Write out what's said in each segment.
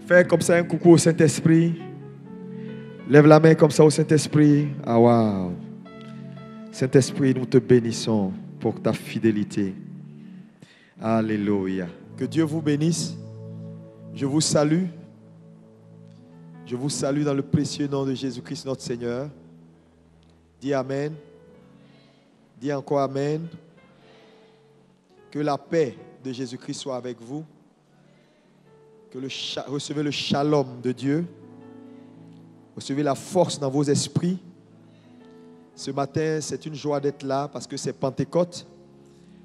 Fais comme ça un coucou au Saint-Esprit. Lève la main comme ça au Saint-Esprit. Ah waouh. Saint-Esprit, nous te bénissons pour ta fidélité. Alléluia. Que Dieu vous bénisse. Je vous salue. Je vous salue dans le précieux nom de Jésus-Christ notre Seigneur. Dis Amen. Dis encore Amen. Que la paix de Jésus-Christ soit avec vous. Que recevez le shalom de Dieu. Recevez la force dans vos esprits. Ce matin, c'est une joie d'être là parce que c'est Pentecôte.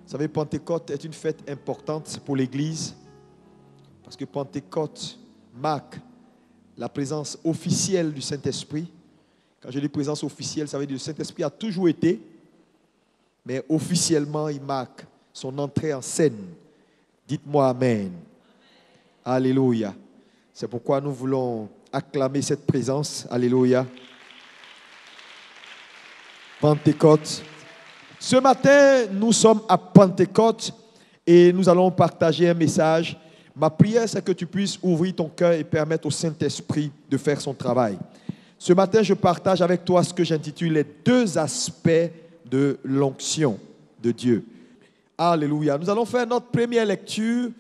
Vous savez, Pentecôte est une fête importante pour l'Église. Parce que Pentecôte marque la présence officielle du Saint-Esprit. Quand je dis présence officielle, ça veut dire que le Saint-Esprit a toujours été, mais officiellement, il marque son entrée en scène. Dites-moi Amen. Alléluia. C'est pourquoi nous voulons acclamer cette présence. Alléluia. Pentecôte. Ce matin, nous sommes à Pentecôte et nous allons partager un message. Ma prière, c'est que tu puisses ouvrir ton cœur et permettre au Saint-Esprit de faire son travail. Ce matin, je partage avec toi ce que j'intitule les 2 aspects de l'onction de Dieu. Alléluia. Nous allons faire notre première lecture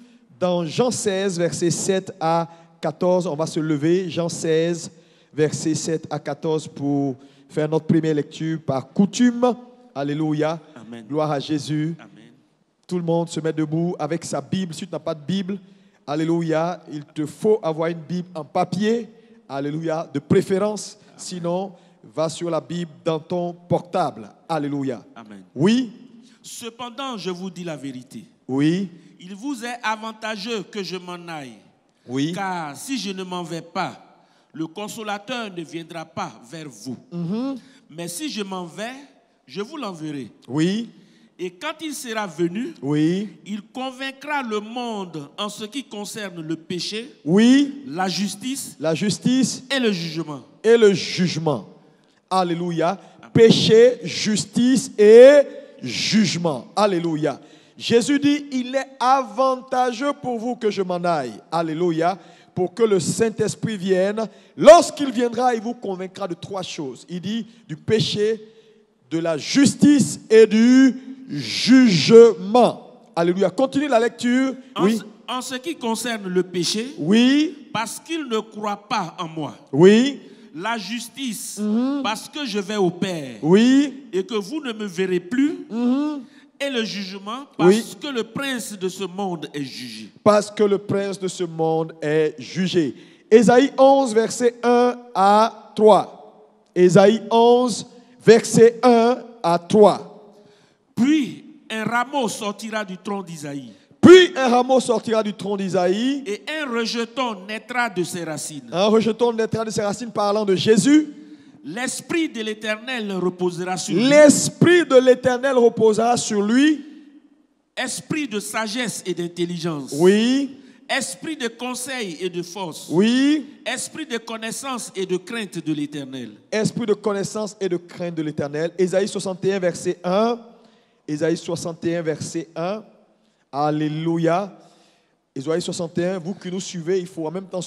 dans Jean 16, versets 7 à 14. On va se lever. Jean 16, versets 7 à 14 pour faire notre première lecture par coutume. Alléluia. Amen. Gloire à Jésus. Amen. Tout le monde se met debout avec sa Bible. Si tu n'as pas de Bible, alléluia, il te faut avoir une Bible en papier. Alléluia, de préférence. Amen. Sinon, va sur la Bible dans ton portable. Alléluia. Amen. Oui. Cependant, je vous dis la vérité. Oui. Il vous est avantageux que je m'en aille. Oui. Car si je ne m'en vais pas, le Consolateur ne viendra pas vers vous. Mais si je m'en vais, je vous l'enverrai. Oui. Et quand il sera venu, oui. il convaincra le monde en ce qui concerne le péché, oui. la justice et le jugement. Et le jugement. Alléluia. Amen. Péché, justice et jugement. Alléluia. Jésus dit, il est avantageux pour vous que je m'en aille. Alléluia. Pour que le Saint-Esprit vienne. Lorsqu'il viendra, il vous convaincra de 3 choses. Il dit du péché, de la justice et du jugement. Alléluia. Continue la lecture. En ce qui concerne le péché, oui. Parce qu'il ne croit pas en moi. Oui. La justice, parce que je vais au Père. Oui. Et que vous ne me verrez plus. Et le jugement, parce que le prince de ce monde est jugé. Parce que le prince de ce monde est jugé. Ésaïe 11, verset 1 à 3. Ésaïe 11, verset 1 à 3. Puis un rameau sortira du tronc d'Isaïe. Puis un rameau sortira du tronc d'Isaïe. Et un rejeton naîtra de ses racines. Un rejeton naîtra de ses racines, parlant de Jésus. L'Esprit de l'Éternel reposera sur lui. L'Esprit de l'Éternel reposera sur lui. Esprit de sagesse et d'intelligence. Oui. Esprit de conseil et de force. Oui. Esprit de connaissance et de crainte de l'Éternel. Esprit de connaissance et de crainte de l'Éternel. Ésaïe 61, verset 1. Ésaïe 61, verset 1. Alléluia. Ésaïe 61, vous qui nous suivez, il faut en même temps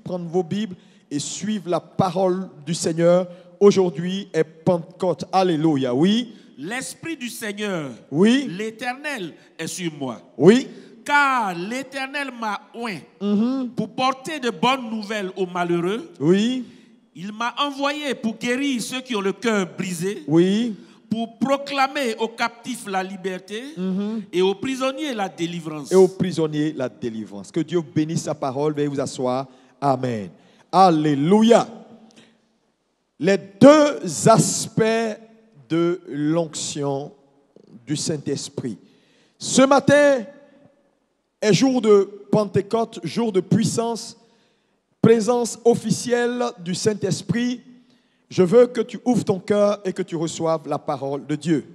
prendre vos Bibles et suivre la parole du Seigneur. Aujourd'hui est Pentecôte. Alléluia. Oui. L'Esprit du Seigneur, oui. L'Éternel est sur moi. Oui. Car l'Éternel m'a oint pour porter de bonnes nouvelles aux malheureux. Oui. Il m'a envoyé pour guérir ceux qui ont le cœur brisé. Oui. Pour proclamer aux captifs la liberté et aux prisonniers la délivrance. Et aux prisonniers la délivrance. Que Dieu bénisse sa parole. Veuillez vous asseoir. Amen. Alléluia. Les 2 aspects de l'onction du Saint-Esprit. Ce matin est jour de Pentecôte, jour de puissance, présence officielle du Saint-Esprit. Je veux que tu ouvres ton cœur et que tu reçoives la parole de Dieu.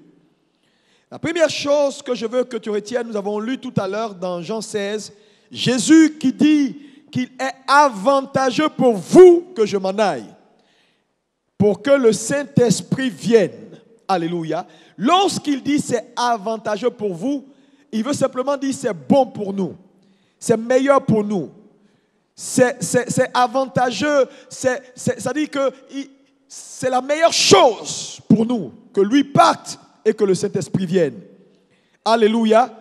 La première chose que je veux que tu retiennes, nous avons lu tout à l'heure dans Jean 16, Jésus qui dit qu'il est avantageux pour vous que je m'en aille, pour que le Saint-Esprit vienne. Alléluia. Lorsqu'il dit c'est avantageux pour vous, il veut simplement dire c'est bon pour nous, c'est meilleur pour nous, c'est avantageux. Ça dit que c'est la meilleure chose pour nous que lui parte et que le Saint-Esprit vienne. Alléluia.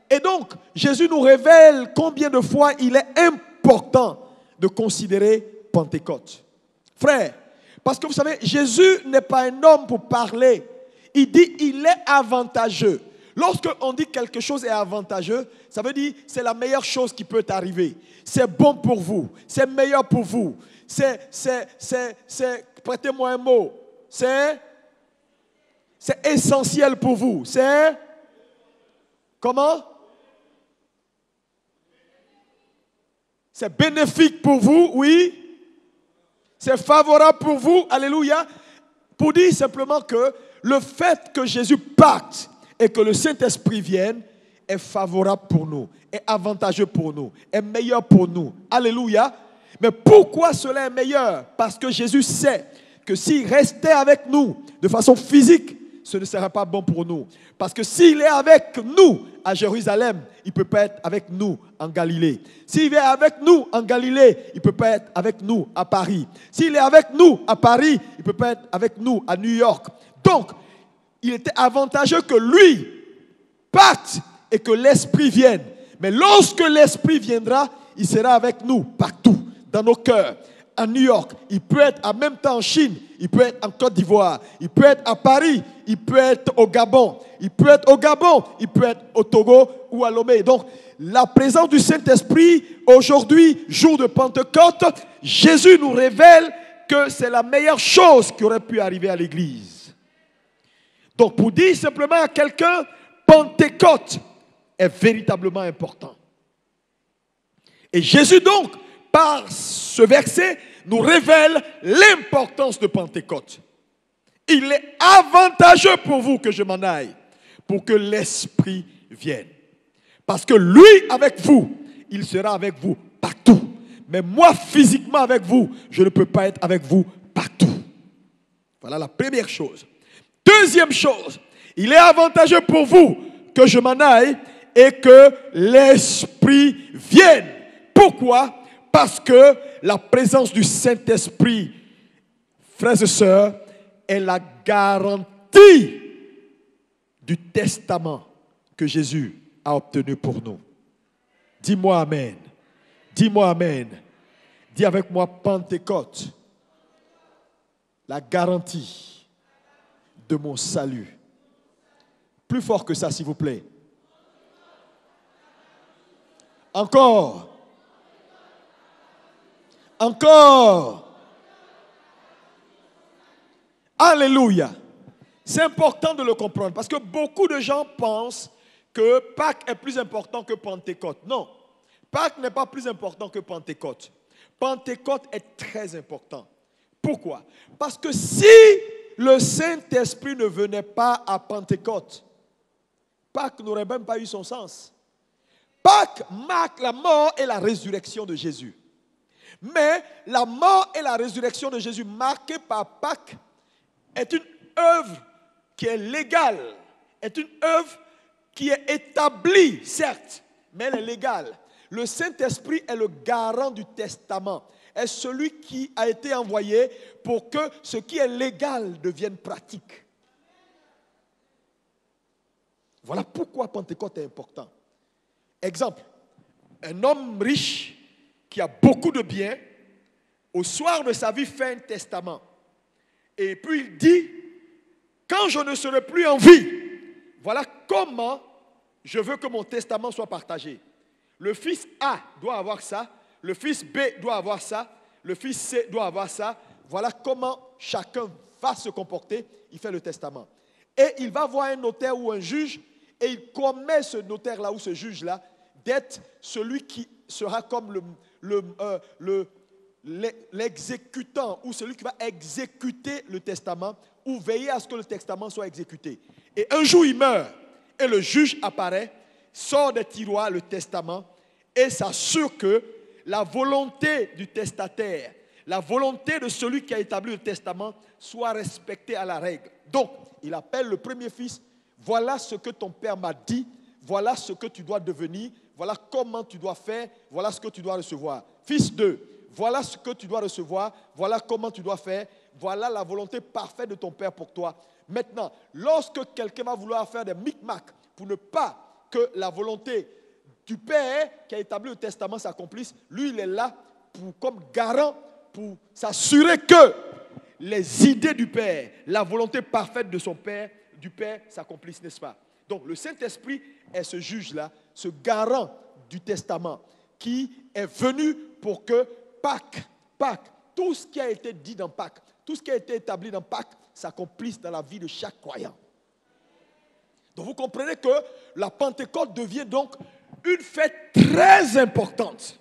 Et donc, Jésus nous révèle combien de fois il est important de considérer Pentecôte. Frère, parce que vous savez, Jésus n'est pas un homme pour parler. Il dit il est avantageux. Lorsqu'on dit quelque chose est avantageux, ça veut dire c'est la meilleure chose qui peut arriver. C'est bon pour vous. C'est meilleur pour vous. Prêtez-moi un mot. C'est essentiel pour vous. C'est comment? C'est bénéfique pour vous, oui. C'est favorable pour vous, alléluia. Pour dire simplement que le fait que Jésus parte et que le Saint-Esprit vienne est favorable pour nous, est avantageux pour nous, est meilleur pour nous. Alléluia. Mais pourquoi cela est meilleur? Parce que Jésus sait que s'il restait avec nous de façon physique, ce ne serait pas bon pour nous. Parce que s'il est avec nous à Jérusalem, il ne peut pas être avec nous en Galilée. S'il est avec nous en Galilée, il ne peut pas être avec nous à Paris. S'il est avec nous à Paris, il ne peut pas être avec nous à New York. Donc, il était avantageux que lui parte et que l'Esprit vienne. Mais lorsque l'Esprit viendra, il sera avec nous partout, dans nos cœurs. À New York, il peut être en même temps en Chine, il peut être en Côte d'Ivoire, il peut être à Paris, il peut être au Gabon, il peut être au Gabon, il peut être au Togo ou à Lomé. Donc, la présence du Saint-Esprit, aujourd'hui, jour de Pentecôte, Jésus nous révèle que c'est la meilleure chose qui aurait pu arriver à l'Église. Donc, pour dire simplement à quelqu'un, Pentecôte est véritablement important. Et Jésus donc, par ce verset, nous révèle l'importance de Pentecôte. Il est avantageux pour vous que je m'en aille, pour que l'Esprit vienne. Parce que lui, avec vous, il sera avec vous partout. Mais moi, physiquement avec vous, je ne peux pas être avec vous partout. Voilà la première chose. Deuxième chose, il est avantageux pour vous que je m'en aille et que l'Esprit vienne. Pourquoi? Parce que la présence du Saint-Esprit, frères et sœurs, est la garantie du testament que Jésus a obtenu pour nous. Dis-moi Amen. Dis-moi Amen. Dis avec moi Pentecôte. La garantie de mon salut. Plus fort que ça, s'il vous plaît. Encore. Encore. Alléluia. C'est important de le comprendre parce que beaucoup de gens pensent que Pâques est plus important que Pentecôte. Non, Pâques n'est pas plus important que Pentecôte. Pentecôte est très important. Pourquoi? Parce que si le Saint-Esprit ne venait pas à Pentecôte, Pâques n'aurait même pas eu son sens. Pâques marque la mort et la résurrection de Jésus. Mais la mort et la résurrection de Jésus marquée par Pâques est une œuvre qui est légale, est une œuvre qui est établie, certes, mais elle est légale. Le Saint-Esprit est le garant du testament, est celui qui a été envoyé pour que ce qui est légal devienne pratique. Voilà pourquoi Pentecôte est important. Exemple, un homme riche qui a beaucoup de biens, au soir de sa vie fait un testament. Et puis il dit, quand je ne serai plus en vie, voilà comment je veux que mon testament soit partagé. Le fils A doit avoir ça, le fils B doit avoir ça, le fils C doit avoir ça. Voilà comment chacun va se comporter, il fait le testament. Et il va voir un notaire ou un juge, et il commet ce notaire-là ou ce juge-là d'être celui qui sera comme l'exécutant ou celui qui va exécuter le testament ou veiller à ce que le testament soit exécuté. Et un jour, il meurt et le juge apparaît, sort des tiroirs le testament et s'assure que la volonté du testataire, la volonté de celui qui a établi le testament soit respectée à la règle. Donc, il appelle le premier fils, voilà ce que ton père m'a dit, voilà ce que tu dois devenir, voilà comment tu dois faire, voilà ce que tu dois recevoir. fils de, voilà ce que tu dois recevoir, voilà comment tu dois faire, voilà la volonté parfaite de ton Père pour toi. Maintenant, lorsque quelqu'un va vouloir faire des micmacs pour ne pas que la volonté du Père qui a établi le testament s'accomplisse, lui, il est là comme garant pour s'assurer que les idées du Père, la volonté parfaite de son Père, du Père s'accomplissent, n'est-ce pas? Donc, le Saint-Esprit est ce juge-là, ce garant du testament qui est venu pour que Pâques, tout ce qui a été dit dans Pâques, tout ce qui a été établi dans Pâques s'accomplisse dans la vie de chaque croyant. Donc vous comprenez que la Pentecôte devient donc une fête très importante.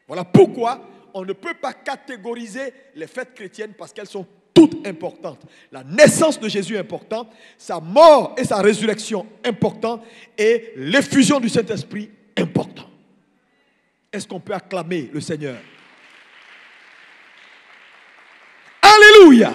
Voilà pourquoi on ne peut pas catégoriser les fêtes chrétiennes parce qu'elles sont toutes importantes. La naissance de Jésus est importante, sa mort et sa résurrection importantes et l'effusion du Saint-Esprit important. Est-ce qu'on peut acclamer le Seigneur? Alléluia!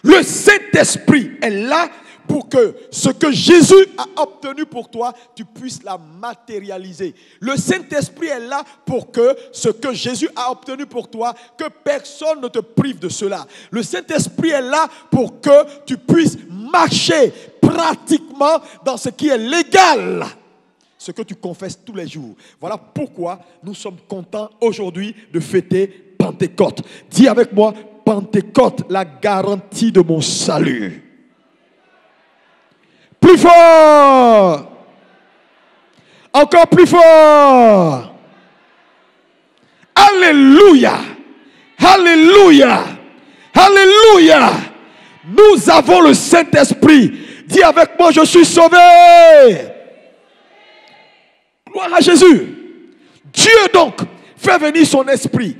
Le Saint-Esprit est là pour que ce que Jésus a obtenu pour toi, tu puisses la matérialiser. Le Saint-Esprit est là pour que ce que Jésus a obtenu pour toi, que personne ne te prive de cela. Le Saint-Esprit est là pour que tu puisses marcher pratiquement dans ce qui est légal, ce que tu confesses tous les jours. Voilà pourquoi nous sommes contents aujourd'hui de fêter Pentecôte. Dis avec moi, Pentecôte, la garantie de mon salut. Plus fort. Encore plus fort. Alléluia. Alléluia. Alléluia. Nous avons le Saint-Esprit. Dis avec moi, je suis sauvé. Gloire à Jésus. Dieu donc fait venir son esprit.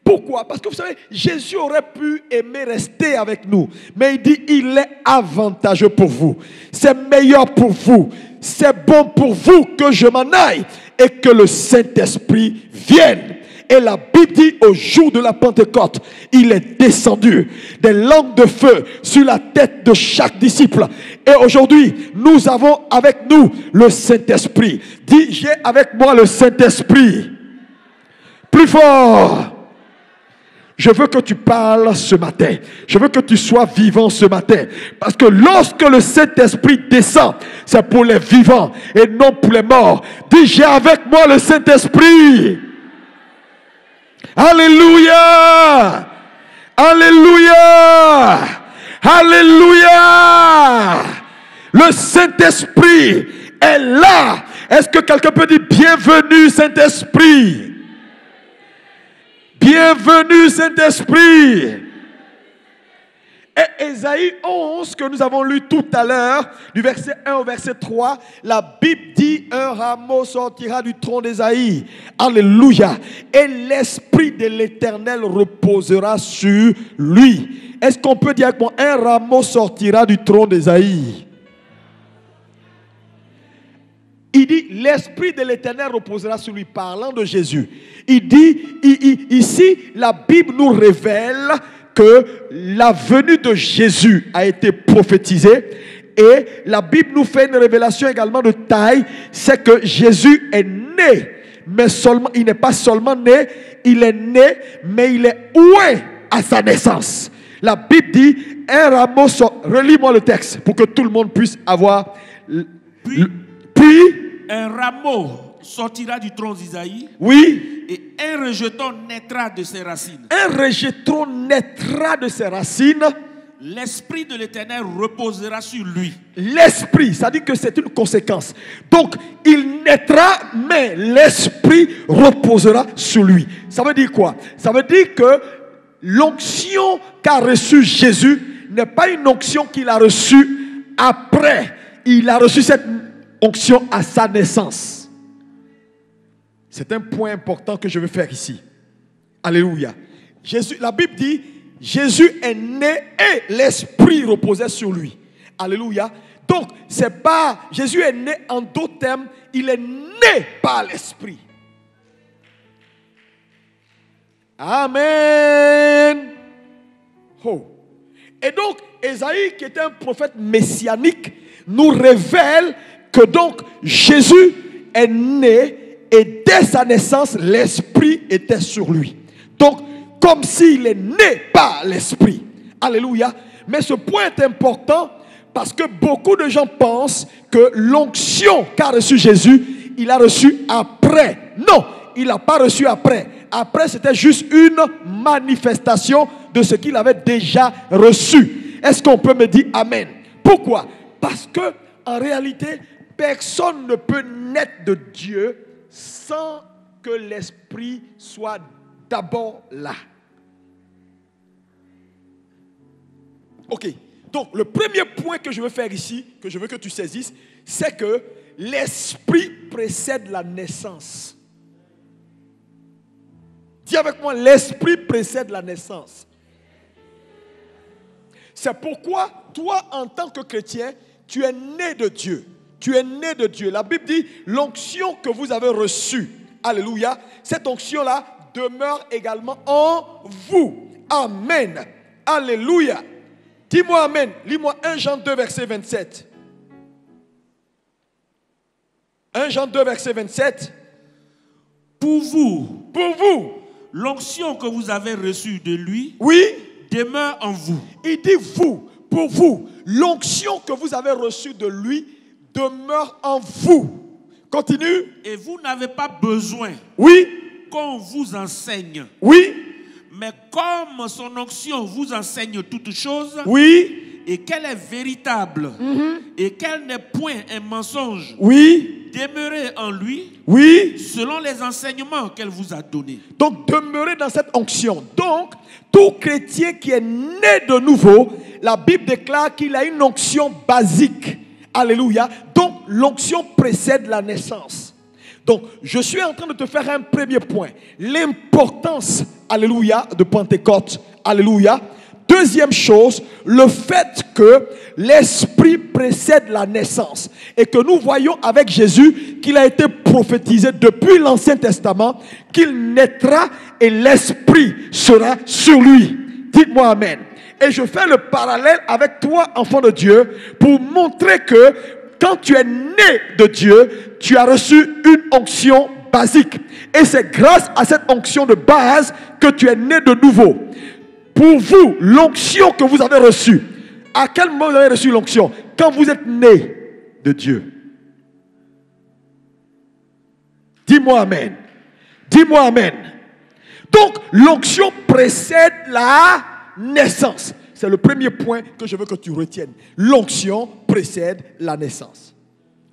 Pourquoi? Parce que vous savez, Jésus aurait pu aimer rester avec nous. Mais il dit, il est avantageux pour vous. C'est meilleur pour vous. C'est bon pour vous que je m'en aille et que le Saint-Esprit vienne. Et la Bible dit, au jour de la Pentecôte, il est descendu des langues de feu sur la tête de chaque disciple. Et aujourd'hui, nous avons avec nous le Saint-Esprit. Dis, j'ai avec moi le Saint-Esprit. Plus fort. Je veux que tu parles ce matin. Je veux que tu sois vivant ce matin. Parce que lorsque le Saint-Esprit descend, c'est pour les vivants et non pour les morts. Dis, j'ai avec moi le Saint-Esprit. Alléluia. Alléluia. Alléluia. Le Saint-Esprit est là. Est-ce que quelqu'un peut dire bienvenue Saint-Esprit? Bienvenue Saint-Esprit. Et Ésaïe 11 que nous avons lu tout à l'heure, du verset 1 au verset 3, la Bible dit, un rameau sortira du tronc d'Ésaïe. Alléluia. Et l'Esprit de l'Éternel reposera sur lui. Est-ce qu'on peut dire avec moi, un rameau sortira du tronc d'Ésaïe? Il dit, l'Esprit de l'Éternel reposera sur lui, parlant de Jésus. Il dit, ici, la Bible nous révèle que la venue de Jésus a été prophétisée. Et la Bible nous fait une révélation également de taille, c'est que Jésus est né. Mais seulement, il n'est pas seulement né, il est né, mais il est oué à sa naissance. La Bible dit, un rameau sort. Relis-moi le texte pour que tout le monde puisse avoir. Puis un rameau sortira du tronc d'Isaïe. Oui. Et un rejeton naîtra de ses racines. Un rejeton naîtra de ses racines. L'Esprit de l'Éternel reposera sur lui. L'Esprit, ça dit que c'est une conséquence. Donc, il naîtra, mais l'Esprit reposera sur lui. Ça veut dire quoi? Ça veut dire que l'onction qu'a reçue Jésus n'est pas une onction qu'il a reçue après. Il a reçu cette onction à sa naissance. C'est un point important que je veux faire ici. Alléluia. Jésus, la Bible dit, Jésus est né et l'Esprit reposait sur lui. Alléluia. Donc, c'est pas, Jésus est né en d'autres termes, il est né par l'Esprit. Amen. Oh. Et donc, Ésaïe, qui était un prophète messianique, nous révèle que donc Jésus est né et dès sa naissance, l'Esprit était sur lui. Donc, comme s'il est né par l'Esprit. Alléluia. Mais ce point est important parce que beaucoup de gens pensent que l'onction qu'a reçu Jésus, il a reçu après. Non, il n'a pas reçu après. Après, c'était juste une manifestation de ce qu'il avait déjà reçu. Est-ce qu'on peut me dire Amen? Pourquoi? Parce que en réalité, personne ne peut naître de Dieu sans que l'Esprit soit d'abord là. Ok. Donc, le premier point que je veux faire ici, que je veux que tu saisisses, c'est que l'Esprit précède la naissance. Dis avec moi, l'Esprit précède la naissance. C'est pourquoi, toi, en tant que chrétien, tu es né de Dieu. Tu es né de Dieu. La Bible dit, l'onction que vous avez reçue, alléluia, cette onction-là demeure également en vous. Amen. Alléluia. Dis-moi Amen. Lis-moi 1 Jean 2, verset 27. 1 Jean 2, verset 27. Pour vous, l'onction que vous avez reçue de lui, oui, demeure en vous. Il dit vous, pour vous, l'onction que vous avez reçue de lui demeure en vous. Continue. Et vous n'avez pas besoin, oui, qu'on vous enseigne. Oui. Mais comme son onction vous enseigne toutes choses, oui, et qu'elle est véritable, et qu'elle n'est point un mensonge, oui, demeurez en lui, oui, selon les enseignements qu'elle vous a donnés. Donc demeurez dans cette onction. Donc tout chrétien qui est né de nouveau, la Bible déclare qu'il a une onction basique. Alléluia. Donc l'onction précède la naissance. Donc, je suis en train de te faire un premier point. L'importance, alléluia, de Pentecôte. Alléluia. Deuxième chose, le fait que l'Esprit précède la naissance. Et que nous voyons avec Jésus qu'il a été prophétisé depuis l'Ancien Testament, qu'il naîtra et l'Esprit sera sur lui. Dites-moi Amen. Et je fais le parallèle avec toi, enfant de Dieu, pour montrer que quand tu es né de Dieu, tu as reçu une onction basique. Et c'est grâce à cette onction de base que tu es né de nouveau. Pour vous, l'onction que vous avez reçue, à quel moment vous avez reçu l'onction? Quand vous êtes né de Dieu. Dis-moi Amen. Dis-moi Amen. Donc, l'onction précède la naissance. C'est le premier point que je veux que tu retiennes. L'onction précède la naissance.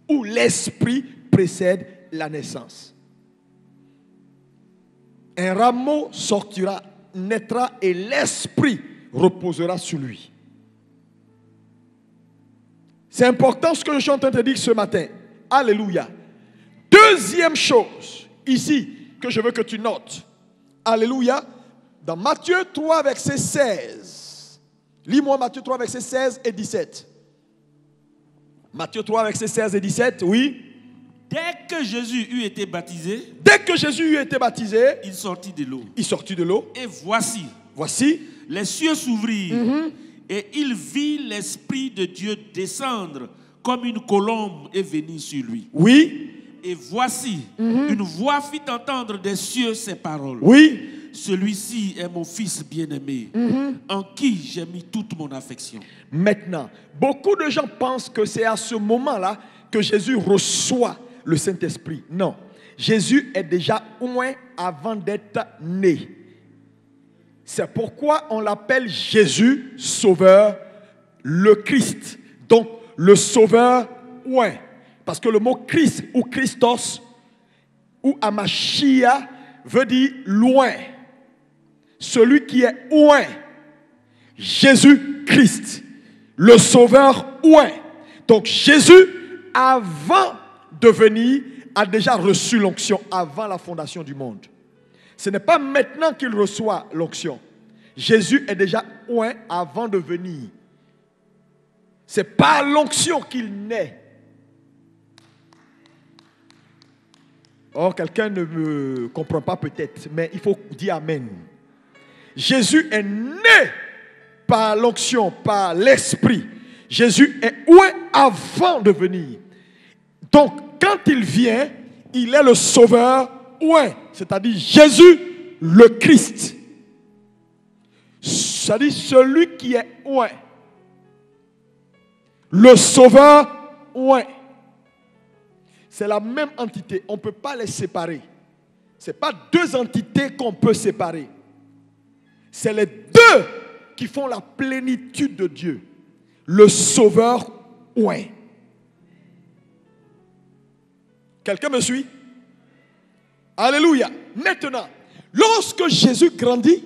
Ou l'Esprit précède la naissance. Un rameau sortira, naîtra et l'Esprit reposera sur lui. C'est important ce que je suis en train de te dire ce matin. Alléluia. Deuxième chose, ici, que je veux que tu notes. Alléluia. Dans Matthieu 3, verset 16. Lis-moi Matthieu 3, verset 16 et 17. Matthieu 3, verset 16 et 17, oui. Dès que Jésus eut été baptisé, il sortit de l'eau. Et voici, les cieux s'ouvrirent, et il vit l'Esprit de Dieu descendre comme une colombe et venir sur lui. Oui. Et voici, une voix fit entendre des cieux ces paroles. Oui. Celui-ci est mon fils bien-aimé, en qui j'ai mis toute mon affection. Maintenant, beaucoup de gens pensent que c'est à ce moment-là que Jésus reçoit le Saint-Esprit. Non, Jésus est déjà loin avant d'être né. C'est pourquoi on l'appelle Jésus, Sauveur, le Christ. Donc, le Sauveur loin. Parce que le mot Christ ou Christos ou Amashia veut dire loin. Celui qui est loin. Jésus-Christ. Le Sauveur loin. Donc Jésus, avant de venir, a déjà reçu l'onction avant la fondation du monde. Ce n'est pas maintenant qu'il reçoit l'onction. Jésus est déjà loin avant de venir. C'est par l'onction qu'il naît. Oh, quelqu'un ne me comprend pas peut-être, mais il faut dire Amen. Jésus est né par l'onction, par l'Esprit. Jésus est loin avant de venir. Donc, quand il vient, il est le Sauveur oint, c'est-à-dire Jésus le Christ. C'est-à-dire celui qui est oint. Le Sauveur oint. C'est la même entité. On ne peut pas les séparer. Ce n'est pas deux entités qu'on peut séparer. C'est les deux qui font la plénitude de Dieu. Le Sauveur oint. Quelqu'un me suit? Alléluia. Maintenant, lorsque Jésus grandit,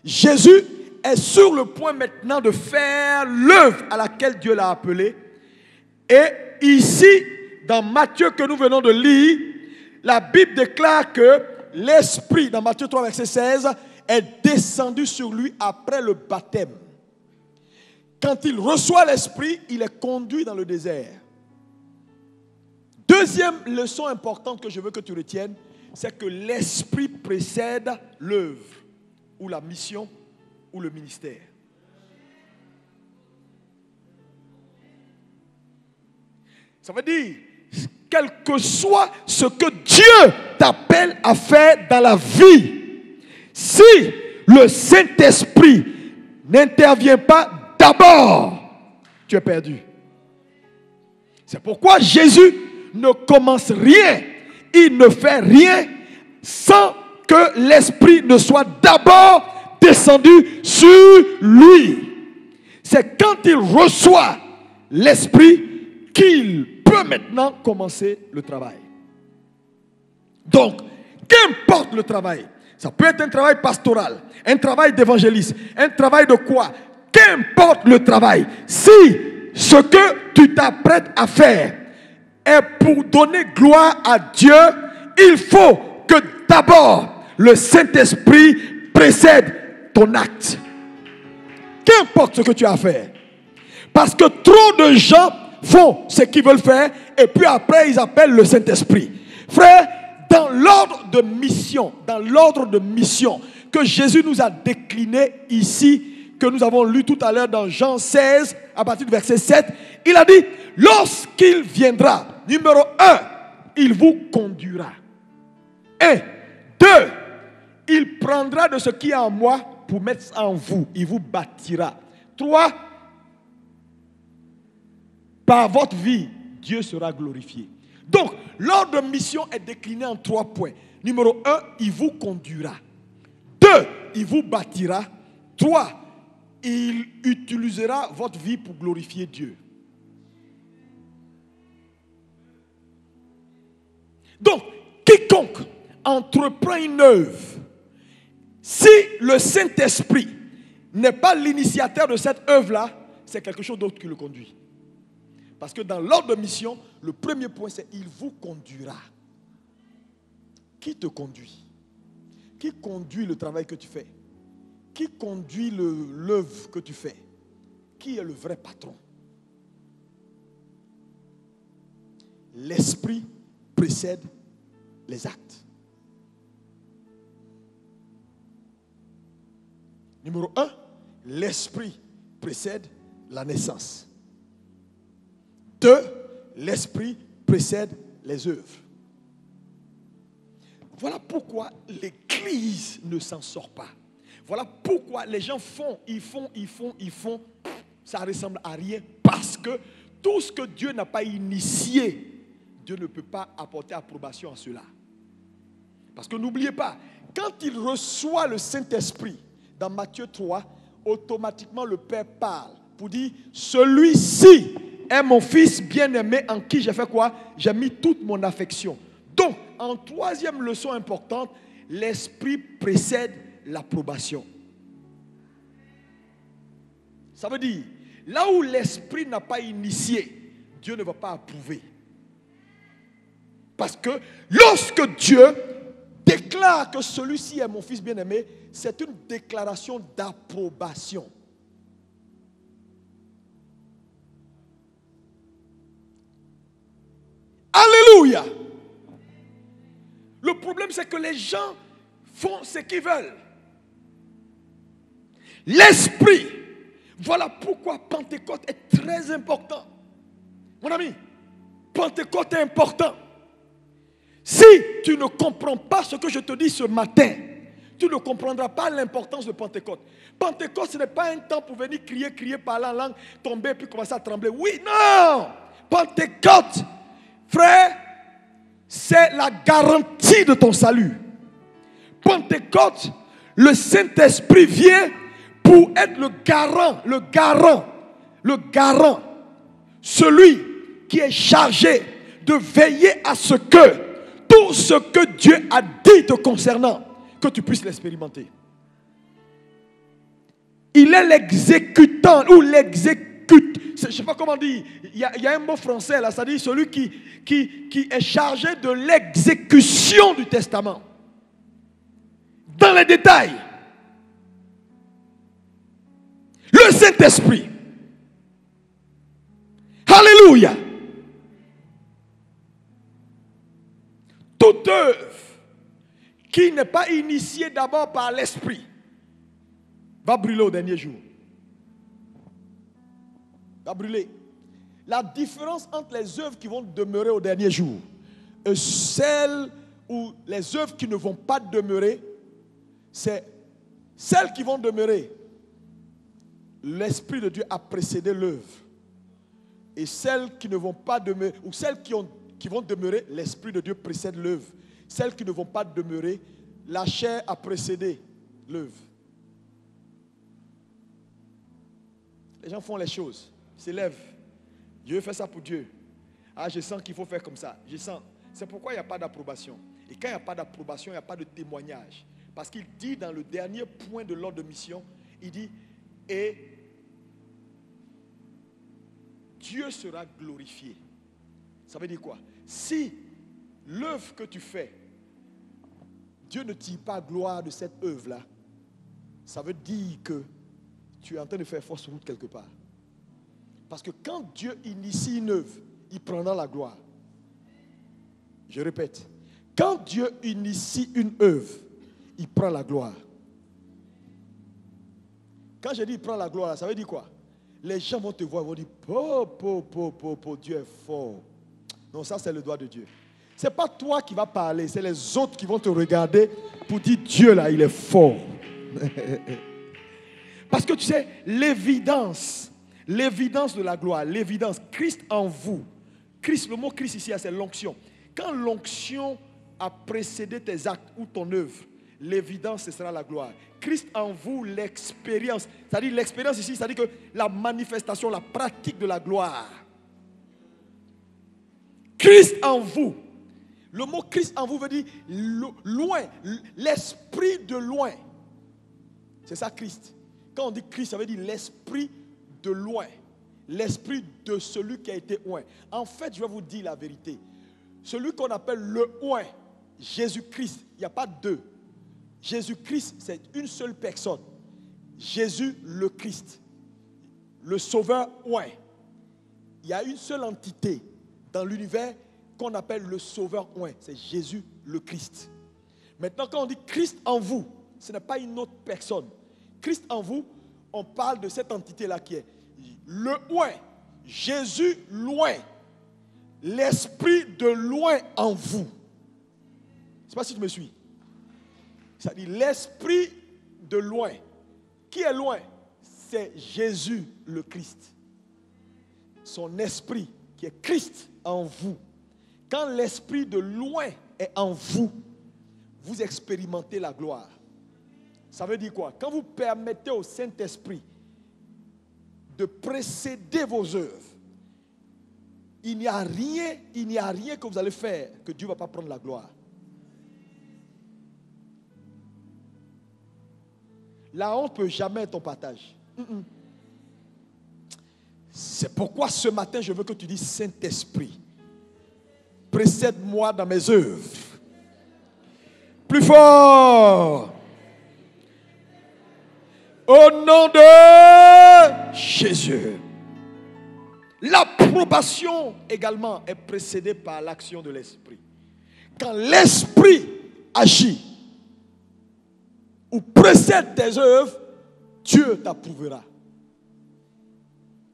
Jésus est sur le point maintenant de faire l'œuvre à laquelle Dieu l'a appelé. Et ici, dans Matthieu que nous venons de lire, la Bible déclare que l'Esprit, dans Matthieu 3, verset 16, est descendu sur lui après le baptême. Quand il reçoit l'Esprit, il est conduit dans le désert. Deuxième leçon importante que je veux que tu retiennes, c'est que l'Esprit précède l'œuvre, ou la mission, ou le ministère. Ça veut dire, quel que soit ce que Dieu t'appelle à faire dans la vie, si le Saint-Esprit n'intervient pas d'abord, tu es perdu. C'est pourquoi Jésus ne commence rien, il ne fait rien sans que l'Esprit ne soit d'abord descendu sur lui. C'est quand il reçoit l'Esprit qu'il peut maintenant commencer le travail. Donc, qu'importe le travail, ça peut être un travail pastoral, un travail d'évangéliste, un travail de quoi, qu'importe le travail, si ce que tu t'apprêtes à faire est pour donner gloire à Dieu, il faut que d'abord le Saint-Esprit précède ton acte. Qu'importe ce que tu as à faire. Parce que trop de gens font ce qu'ils veulent faire et puis après ils appellent le Saint-Esprit. Frère, dans l'ordre de mission que Jésus nous a décliné ici, que nous avons lu tout à l'heure dans Jean 16, à partir du verset 7, il a dit, lorsqu'il viendra, numéro 1, il vous conduira. 1, 2, il prendra de ce qui est en moi pour mettre en vous, il vous bâtira. 3, par votre vie, Dieu sera glorifié. Donc, l'ordre de mission est décliné en 3 points. Numéro 1, il vous conduira. 2, il vous bâtira. 3, il utilisera votre vie pour glorifier Dieu. Donc, quiconque entreprend une œuvre, si le Saint-Esprit n'est pas l'initiateur de cette œuvre-là, c'est quelque chose d'autre qui le conduit. Parce que dans l'ordre de mission, le premier point, c'est il vous conduira. Qui te conduit? Qui conduit le travail que tu fais? Qui conduit l'œuvre que tu fais? Qui est le vrai patron? L'Esprit précède les actes. Numéro 1, l'Esprit précède la naissance. 2, l'Esprit précède les œuvres. Voilà pourquoi l'Église ne s'en sort pas. Voilà pourquoi les gens font, ils font, ça ressemble à rien. Parce que tout ce que Dieu n'a pas initié, Dieu ne peut pas apporter approbation à cela. Parce que n'oubliez pas, quand il reçoit le Saint-Esprit, dans Matthieu 3, automatiquement le Père parle pour dire, celui-ci est mon fils bien-aimé en qui j'ai fait quoi? J'ai mis toute mon affection. Donc, en troisième leçon importante, l'Esprit précède l'approbation. Ça veut dire, là où l'Esprit n'a pas initié, Dieu ne va pas approuver. Parce que lorsque Dieu déclare que celui-ci est mon fils bien-aimé, c'est une déclaration d'approbation. Alléluia. Le problème, c'est que les gens font ce qu'ils veulent. L'Esprit, voilà pourquoi Pentecôte est très important. Mon ami, Pentecôte est important. Si tu ne comprends pas ce que je te dis ce matin, tu ne comprendras pas l'importance de Pentecôte. Pentecôte, ce n'est pas un temps pour venir crier, parler en langue, tomber, puis commencer à trembler. Oui, non! Pentecôte, frère, c'est la garantie de ton salut. Pentecôte, le Saint-Esprit vient pour être le garant, celui qui est chargé de veiller à ce que tout ce que Dieu a dit te concernant, que tu puisses l'expérimenter. Il est l'exécutant ou l'exécute. Je ne sais pas comment dire. Il y a un mot français là, ça dit celui qui est chargé de l'exécution du testament. Dans les détails. Le Saint-Esprit. Alléluia. Toute œuvre qui n'est pas initiée d'abord par l'Esprit va brûler au dernier jour. Va brûler. La différence entre les œuvres qui vont demeurer au dernier jour et celles ou les œuvres qui ne vont pas demeurer, c'est celles qui vont demeurer. L'Esprit de Dieu a précédé l'œuvre. Et celles qui ne vont pas demeurer, ou celles qui vont demeurer, l'Esprit de Dieu précède l'œuvre. Celles qui ne vont pas demeurer, la chair a précédé l'œuvre. Les gens font les choses, s'élèvent. Dieu fait ça pour Dieu. Ah, je sens qu'il faut faire comme ça. Je sens. C'est pourquoi il n'y a pas d'approbation. Et quand il n'y a pas d'approbation, il n'y a pas de témoignage. Parce qu'il dit dans le dernier point de l'ordre de mission, il dit, et Dieu sera glorifié. Ça veut dire quoi? Si l'œuvre que tu fais, Dieu ne tire pas gloire de cette œuvre-là, ça veut dire que tu es en train de faire fausse route quelque part. Parce que quand Dieu initie une œuvre, il prendra la gloire. Je répète, quand Dieu initie une œuvre, il prend la gloire. Quand je dis il prend la gloire, ça veut dire quoi? Les gens vont te voir, ils vont dire, Dieu est fort. Non, ça c'est le doigt de Dieu. Ce n'est pas toi qui vas parler, c'est les autres qui vont te regarder pour dire, Dieu là, il est fort. Parce que tu sais, l'évidence de la gloire, l'évidence, Christ en vous. Christ, le mot Christ ici, c'est l'onction. Quand l'onction a précédé tes actes ou ton œuvre, l'évidence, ce sera la gloire. Christ en vous, l'expérience. C'est-à-dire l'expérience ici, c'est-à-dire que la manifestation, la pratique de la gloire. Christ en vous. Le mot Christ en vous veut dire loin, l'esprit de loin. C'est ça Christ. Quand on dit Christ, ça veut dire l'esprit de loin. L'esprit de celui qui a été oint. En fait, je vais vous dire la vérité. Celui qu'on appelle le oint, Jésus-Christ, il n'y a pas deux. Jésus-Christ, c'est une seule personne. Jésus le Christ. Le Sauveur oint. Il y a une seule entité dans l'univers qu'on appelle le Sauveur oint. C'est Jésus le Christ. Maintenant, quand on dit Christ en vous, ce n'est pas une autre personne. Christ en vous, on parle de cette entité-là qui est le oint, Jésus loin, l'esprit de loin en vous. Je ne sais pas si tu me suis. Ça dit l'esprit de loin. Qui est loin? C'est Jésus le Christ. Son esprit qui est Christ en vous. Quand l'esprit de loin est en vous, vous expérimentez la gloire. Ça veut dire quoi? Quand vous permettez au Saint-Esprit de précéder vos œuvres, il n'y a rien que vous allez faire que Dieu ne va pas prendre la gloire. La honte ne peut jamais être ton partage. C'est pourquoi ce matin, je veux que tu dises, Saint-Esprit, précède-moi dans mes œuvres. Plus fort. Au nom de Jésus. L'approbation également est précédée par l'action de l'Esprit. Quand l'Esprit agit ou précède tes œuvres, Dieu t'approuvera.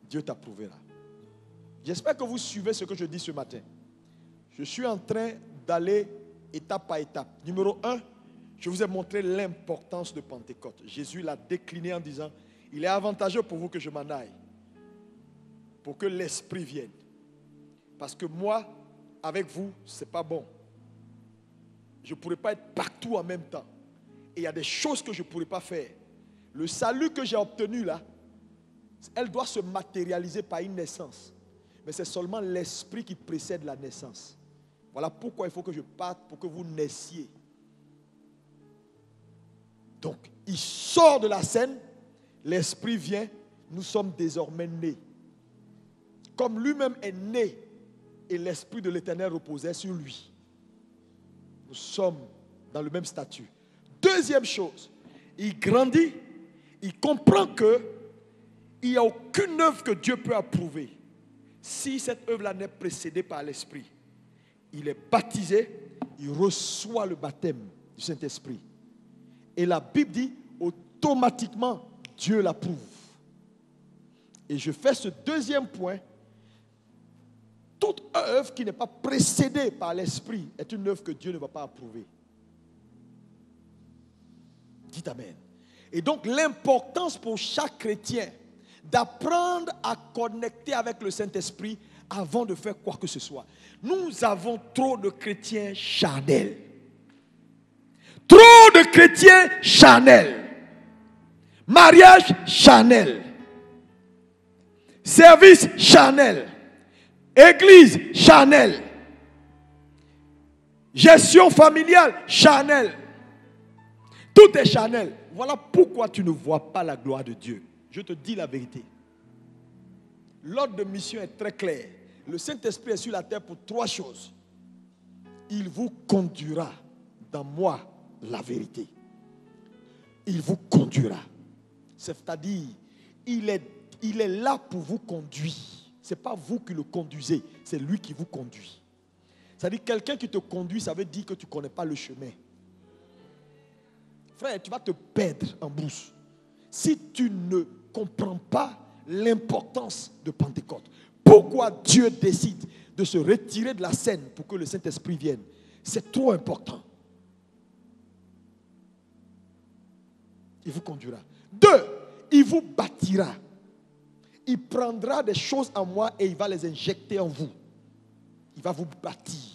Dieu t'approuvera. J'espère que vous suivez ce que je dis ce matin. Je suis en train d'aller étape par étape. Numéro 1, je vous ai montré l'importance de Pentecôte. Jésus l'a décliné en disant, il est avantageux pour vous que je m'en aille, pour que l'Esprit vienne. Parce que moi, avec vous, ce n'est pas bon. Je ne pourrais pas être partout en même temps. Et il y a des choses que je ne pourrais pas faire. Le salut que j'ai obtenu là, elle doit se matérialiser par une naissance. Mais c'est seulement l'Esprit qui précède la naissance. Voilà pourquoi il faut que je parte pour que vous naissiez. Donc, il sort de la scène, l'Esprit vient, nous sommes désormais nés. Comme lui-même est né et l'Esprit de l'Éternel reposait sur lui. Nous sommes dans le même statut. Deuxième chose, il grandit, il comprend qu'il n'y a aucune œuvre que Dieu peut approuver si cette œuvre-là n'est précédée par l'Esprit. Il est baptisé, il reçoit le baptême du Saint-Esprit. Et la Bible dit, automatiquement, Dieu l'approuve. Et je fais ce deuxième point. Toute œuvre qui n'est pas précédée par l'Esprit est une œuvre que Dieu ne va pas approuver. Dites Amen. Et donc l'importance pour chaque chrétien d'apprendre à connecter avec le Saint-Esprit avant de faire quoi que ce soit. Nous avons trop de chrétiens charnels. Trop de chrétiens charnels. Mariage charnel. Service charnel. Église charnel. Gestion familiale charnel. Tout est charnel. Voilà pourquoi tu ne vois pas la gloire de Dieu. Je te dis la vérité. L'ordre de mission est très clair. Le Saint-Esprit est sur la terre pour 3 choses. Il vous conduira dans moi la vérité. Il vous conduira. C'est-à-dire, il est là pour vous conduire. Ce n'est pas vous qui le conduisez, c'est lui qui vous conduit. C'est-à-dire, quelqu'un qui te conduit, ça veut dire que tu ne connais pas le chemin. Frère, tu vas te perdre en brousse si tu ne comprends pas l'importance de Pentecôte. Pourquoi Dieu décide de se retirer de la scène pour que le Saint-Esprit vienne? C'est trop important. Il vous conduira. 2, il vous bâtira. Il prendra des choses en moi et il va les injecter en vous. Il va vous bâtir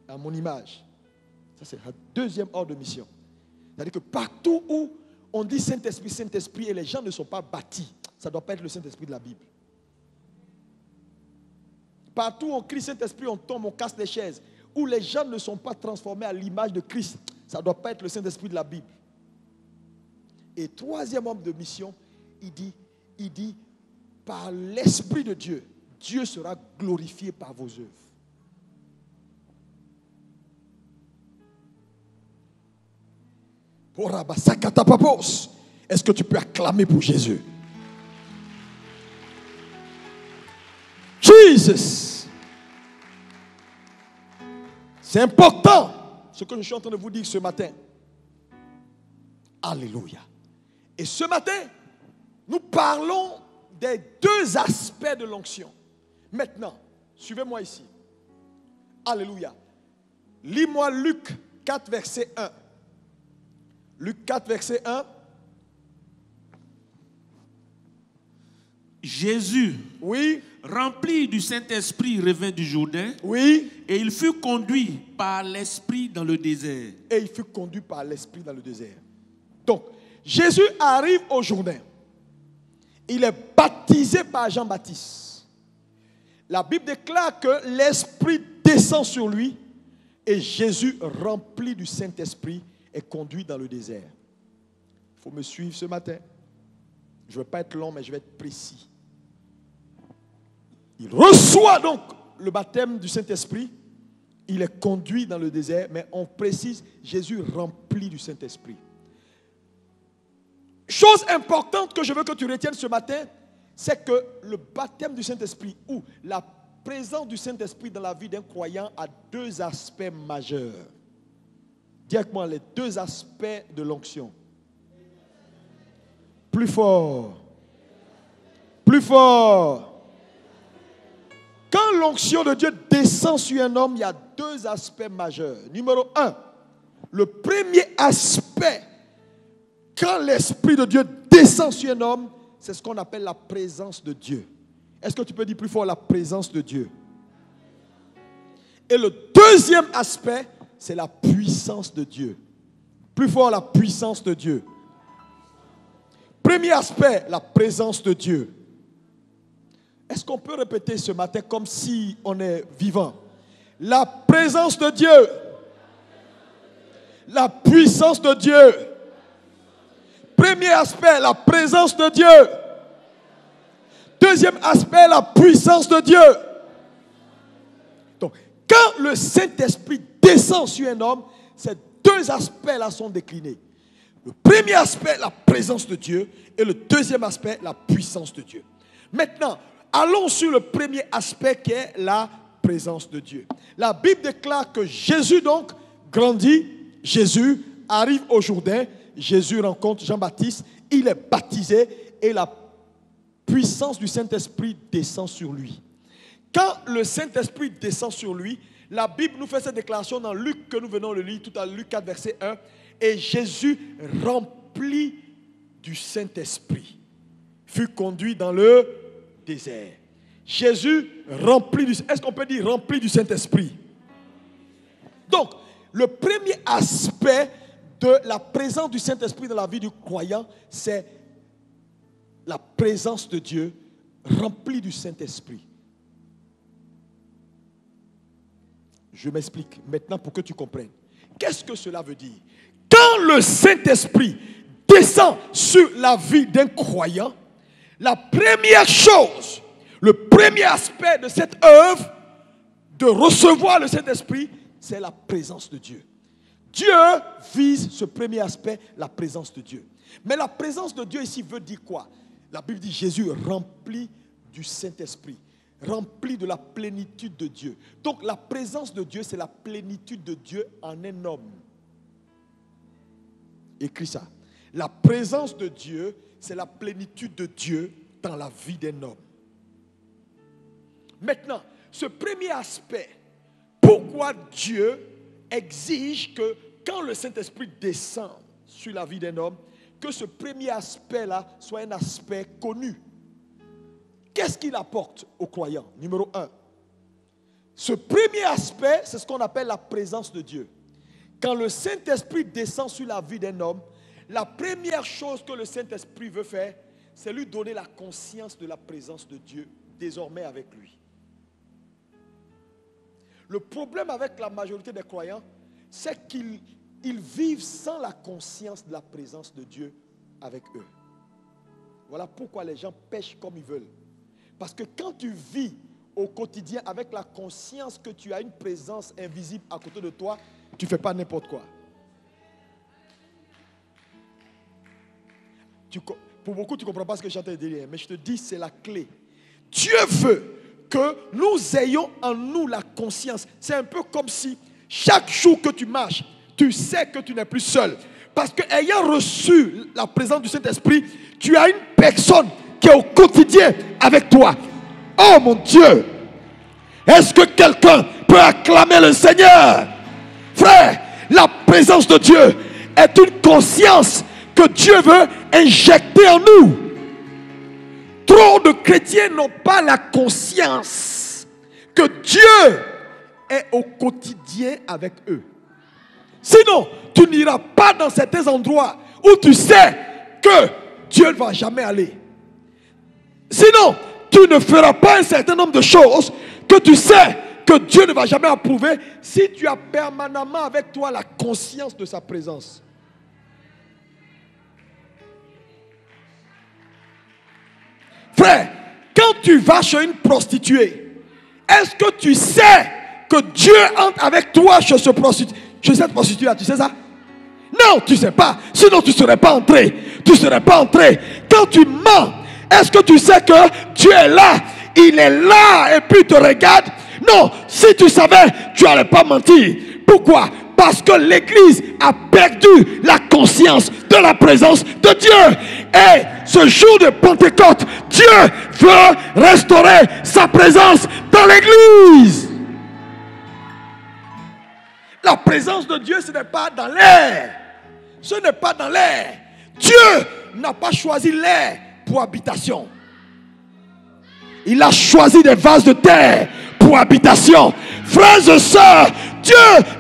à mon image. Ça, c'est le deuxième ordre de mission. C'est-à-dire que partout où on dit Saint-Esprit, Saint-Esprit et les gens ne sont pas bâtis, ça ne doit pas être le Saint-Esprit de la Bible. Partout où on crie Saint-Esprit, on tombe, on casse les chaises. Où les gens ne sont pas transformés à l'image de Christ, ça ne doit pas être le Saint-Esprit de la Bible. Et troisième homme de mission, il dit, par l'Esprit de Dieu, Dieu sera glorifié par vos œuvres. Est-ce que tu peux acclamer pour Jésus? Jesus. C'est important ce que je suis en train de vous dire ce matin. Alléluia. Et ce matin, nous parlons des 2 aspects de l'onction. Maintenant, suivez-moi ici. Alléluia. Lis-moi Luc 4, verset 1. Luc 4, verset 1. Jésus, oui, rempli du Saint-Esprit, revint du Jourdain. Oui. Et il fut conduit par l'Esprit dans le désert. Et il fut conduit par l'Esprit dans le désert. Donc, Jésus arrive au Jourdain. Il est baptisé par Jean-Baptiste. La Bible déclare que l'Esprit descend sur lui et Jésus, rempli du Saint-Esprit, est conduit dans le désert. Il faut me suivre ce matin. Je ne vais pas être long, mais je vais être précis. Il reçoit donc le baptême du Saint-Esprit. Il est conduit dans le désert, mais on précise, Jésus rempli du Saint-Esprit. Chose importante que je veux que tu retiennes ce matin, c'est que le baptême du Saint-Esprit ou la présence du Saint-Esprit dans la vie d'un croyant a 2 aspects majeurs. Dis avec moi les 2 aspects de l'onction. Plus fort. Plus fort. Quand l'onction de Dieu descend sur un homme, il y a deux aspects majeurs. Numéro 1, le premier aspect, quand l'Esprit de Dieu descend sur un homme, c'est ce qu'on appelle la présence de Dieu. Est-ce que tu peux dire plus fort la présence de Dieu? Et le deuxième aspect, c'est la puissance de Dieu. Plus fort, la puissance de Dieu. Premier aspect, la présence de Dieu. Est-ce qu'on peut répéter ce matin comme si on est vivant? La présence de Dieu. La puissance de Dieu. Premier aspect, la présence de Dieu. Deuxième aspect, la puissance de Dieu. Donc, quand le Saint-Esprit descend sur un homme, ces deux aspects-là sont déclinés. Le premier aspect, la présence de Dieu, et le deuxième aspect, la puissance de Dieu. Maintenant, allons sur le premier aspect qui est la présence de Dieu. La Bible déclare que Jésus donc grandit, Jésus arrive au Jourdain, Jésus rencontre Jean-Baptiste, il est baptisé et la puissance du Saint-Esprit descend sur lui. Quand le Saint-Esprit descend sur lui, la Bible nous fait cette déclaration dans Luc que nous venons de lire tout à l'heure, Luc 4, verset 1. Et Jésus, rempli du Saint-Esprit, fut conduit dans le désert. Jésus, rempli du... Est-ce qu'on peut dire rempli du Saint-Esprit? Donc, le premier aspect de la présence du Saint-Esprit dans la vie du croyant, c'est la présence de Dieu remplie du Saint-Esprit. Je m'explique maintenant pour que tu comprennes. Qu'est-ce que cela veut dire? Quand le Saint-Esprit descend sur la vie d'un croyant, la première chose, le premier aspect de cette œuvre de recevoir le Saint-Esprit, c'est la présence de Dieu. Dieu vise ce premier aspect, la présence de Dieu. Mais la présence de Dieu ici veut dire quoi? La Bible dit Jésus rempli du Saint-Esprit, rempli de la plénitude de Dieu. Donc la présence de Dieu, c'est la plénitude de Dieu en un homme. Écris ça. La présence de Dieu, c'est la plénitude de Dieu dans la vie d'un homme. Maintenant, ce premier aspect, pourquoi Dieu exige que quand le Saint-Esprit descend sur la vie d'un homme, que ce premier aspect-là soit un aspect connu. Qu'est-ce qu'il apporte aux croyants? Numéro 1. Ce premier aspect, c'est ce qu'on appelle la présence de Dieu. Quand le Saint-Esprit descend sur la vie d'un homme, la première chose que le Saint-Esprit veut faire, c'est lui donner la conscience de la présence de Dieu désormais avec lui. Le problème avec la majorité des croyants, c'est qu'ils vivent sans la conscience de la présence de Dieu avec eux. Voilà pourquoi les gens pêchent comme ils veulent. Parce que quand tu vis au quotidien avec la conscience que tu as une présence invisible à côté de toi, tu ne fais pas n'importe quoi. Pour beaucoup, tu ne comprends pas ce que je suis en train de dire, mais je te dis, c'est la clé. Dieu veut que nous ayons en nous la conscience. C'est un peu comme si chaque jour que tu marches, tu sais que tu n'es plus seul. Parce que ayant reçu la présence du Saint-Esprit, tu as une personne qui est au quotidien avec toi. Oh mon Dieu! Est-ce que quelqu'un peut acclamer le Seigneur? Frère, la présence de Dieu est une conscience que Dieu veut injecter en nous. Trop de chrétiens n'ont pas la conscience que Dieu est au quotidien avec eux. Sinon, tu n'iras pas dans certains endroits où tu sais que Dieu ne va jamais aller. Sinon, tu ne feras pas un certain nombre de choses que tu sais que Dieu ne va jamais approuver si tu as permanemment avec toi la conscience de sa présence. Frère, quand tu vas chez une prostituée, est-ce que tu sais que Dieu entre avec toi chez cette prostituée-là? Tu sais ça? Non, tu ne sais pas. Sinon, tu ne serais pas entré. Tu ne serais pas entré. Quand tu mens, est-ce que tu sais que Dieu est là? Il est là et puis il te regarde? Non, si tu savais, tu n'allais pas mentir. Pourquoi? Parce que l'Église a perdu la conscience de la présence de Dieu. Et ce jour de Pentecôte, Dieu veut restaurer sa présence dans l'Église. La présence de Dieu, ce n'est pas dans l'air. Ce n'est pas dans l'air. Dieu n'a pas choisi l'air pour habitation. Il a choisi des vases de terre pour habitation. Frères et sœurs, Dieu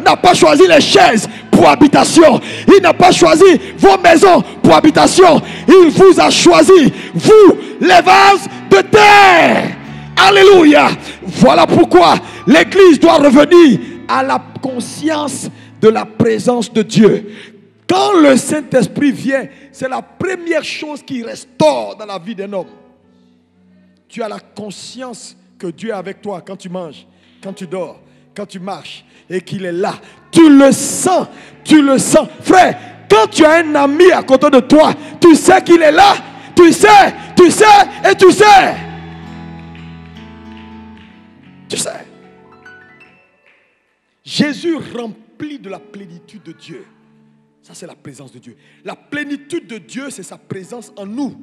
n'a pas choisi les chaises pour habitation. Il n'a pas choisi vos maisons pour habitation. Il vous a choisi, vous, les vases de terre. Alléluia. Voilà pourquoi l'Église doit revenir à la conscience de la présence de Dieu. Quand le Saint-Esprit vient, c'est la première chose qui restaure dans la vie d'un homme. Tu as la conscience que Dieu est avec toi quand tu manges, quand tu dors, quand tu marches et qu'il est là. Tu le sens, tu le sens. Frère, quand tu as un ami à côté de toi, tu sais qu'il est là. Tu sais et tu sais. Tu sais. Jésus rempli de la plénitude de Dieu. Ça, c'est la présence de Dieu. La plénitude de Dieu, c'est sa présence en nous.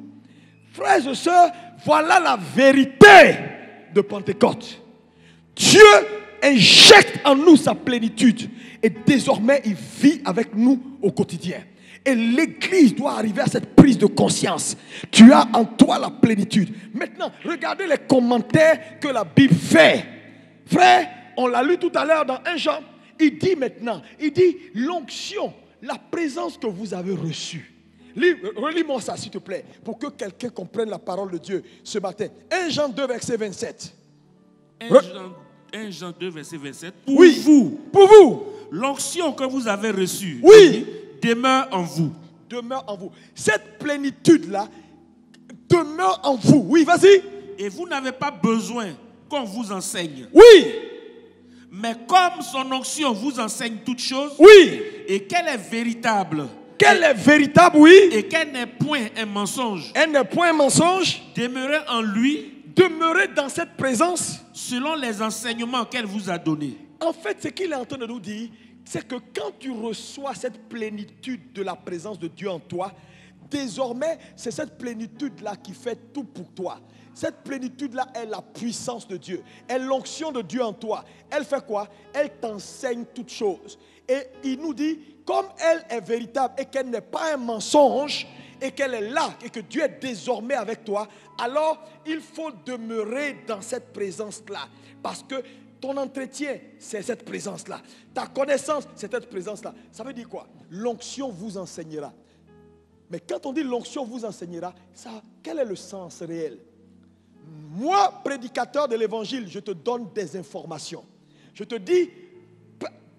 Frères et sœurs, voilà la vérité de Pentecôte. Dieu injecte en nous sa plénitude. Et désormais, il vit avec nous au quotidien. Et l'Église doit arriver à cette prise de conscience. Tu as en toi la plénitude. Maintenant, regardez les commentaires que la Bible fait. Frère, on l'a lu tout à l'heure dans 1 Jean. Il dit maintenant, il dit l'onction, la présence que vous avez reçue. Relis-moi ça s'il te plaît, pour que quelqu'un comprenne la parole de Dieu ce matin. 1 Jean 2 verset 27. 1 Jean 2 verset 27. Pour vous, l'onction que vous avez reçue, demeure en vous. Demeure en vous. Cette plénitude-là demeure en vous. Oui, vas-y. Et vous n'avez pas besoin qu'on vous enseigne. Oui. Mais comme son onction vous enseigne toutes choses, et qu'elle est véritable, et qu'elle n'est point un mensonge, demeurez en lui, demeurez dans cette présence, selon les enseignements qu'elle vous a donnés. En fait, ce qu'il est en train de nous dire, c'est que quand tu reçois cette plénitude de la présence de Dieu en toi, désormais, c'est cette plénitude-là qui fait tout pour toi. Cette plénitude-là est la puissance de Dieu, est l'onction de Dieu en toi. Elle fait quoi? Elle t'enseigne toutes choses. Et il nous dit, comme elle est véritable et qu'elle n'est pas un mensonge, et qu'elle est là, et que Dieu est désormais avec toi, alors il faut demeurer dans cette présence-là. Parce que ton entretien, c'est cette présence-là. Ta connaissance, c'est cette présence-là. Ça veut dire quoi? L'onction vous enseignera. Mais quand on dit l'onction vous enseignera, ça, quel est le sens réel? Moi, prédicateur de l'évangile, je te donne des informations. Je te dis,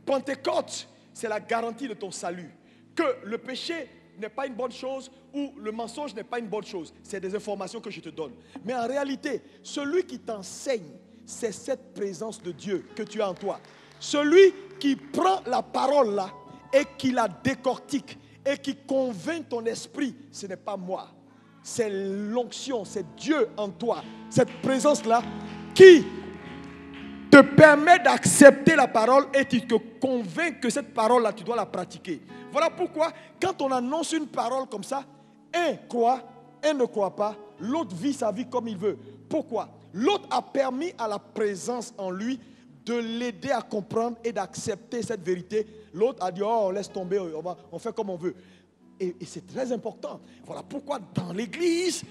Pentecôte, c'est la garantie de ton salut. Que le péché n'est pas une bonne chose ou le mensonge n'est pas une bonne chose. C'est des informations que je te donne. Mais en réalité, celui qui t'enseigne, c'est cette présence de Dieu que tu as en toi. Celui qui prend la parole là et qui la décortique et qui convainc ton esprit, ce n'est pas moi. C'est l'onction, c'est Dieu en toi. Cette présence-là qui te permet d'accepter la parole et qui te convainc que cette parole-là, tu dois la pratiquer. Voilà pourquoi, quand on annonce une parole comme ça, un croit, un ne croit pas, l'autre vit sa vie comme il veut. Pourquoi? L'autre a permis à la présence en lui de l'aider à comprendre et d'accepter cette vérité. L'autre a dit, oh, on laisse tomber, on fait comme on veut. Et c'est très important. Voilà pourquoi dans l'église,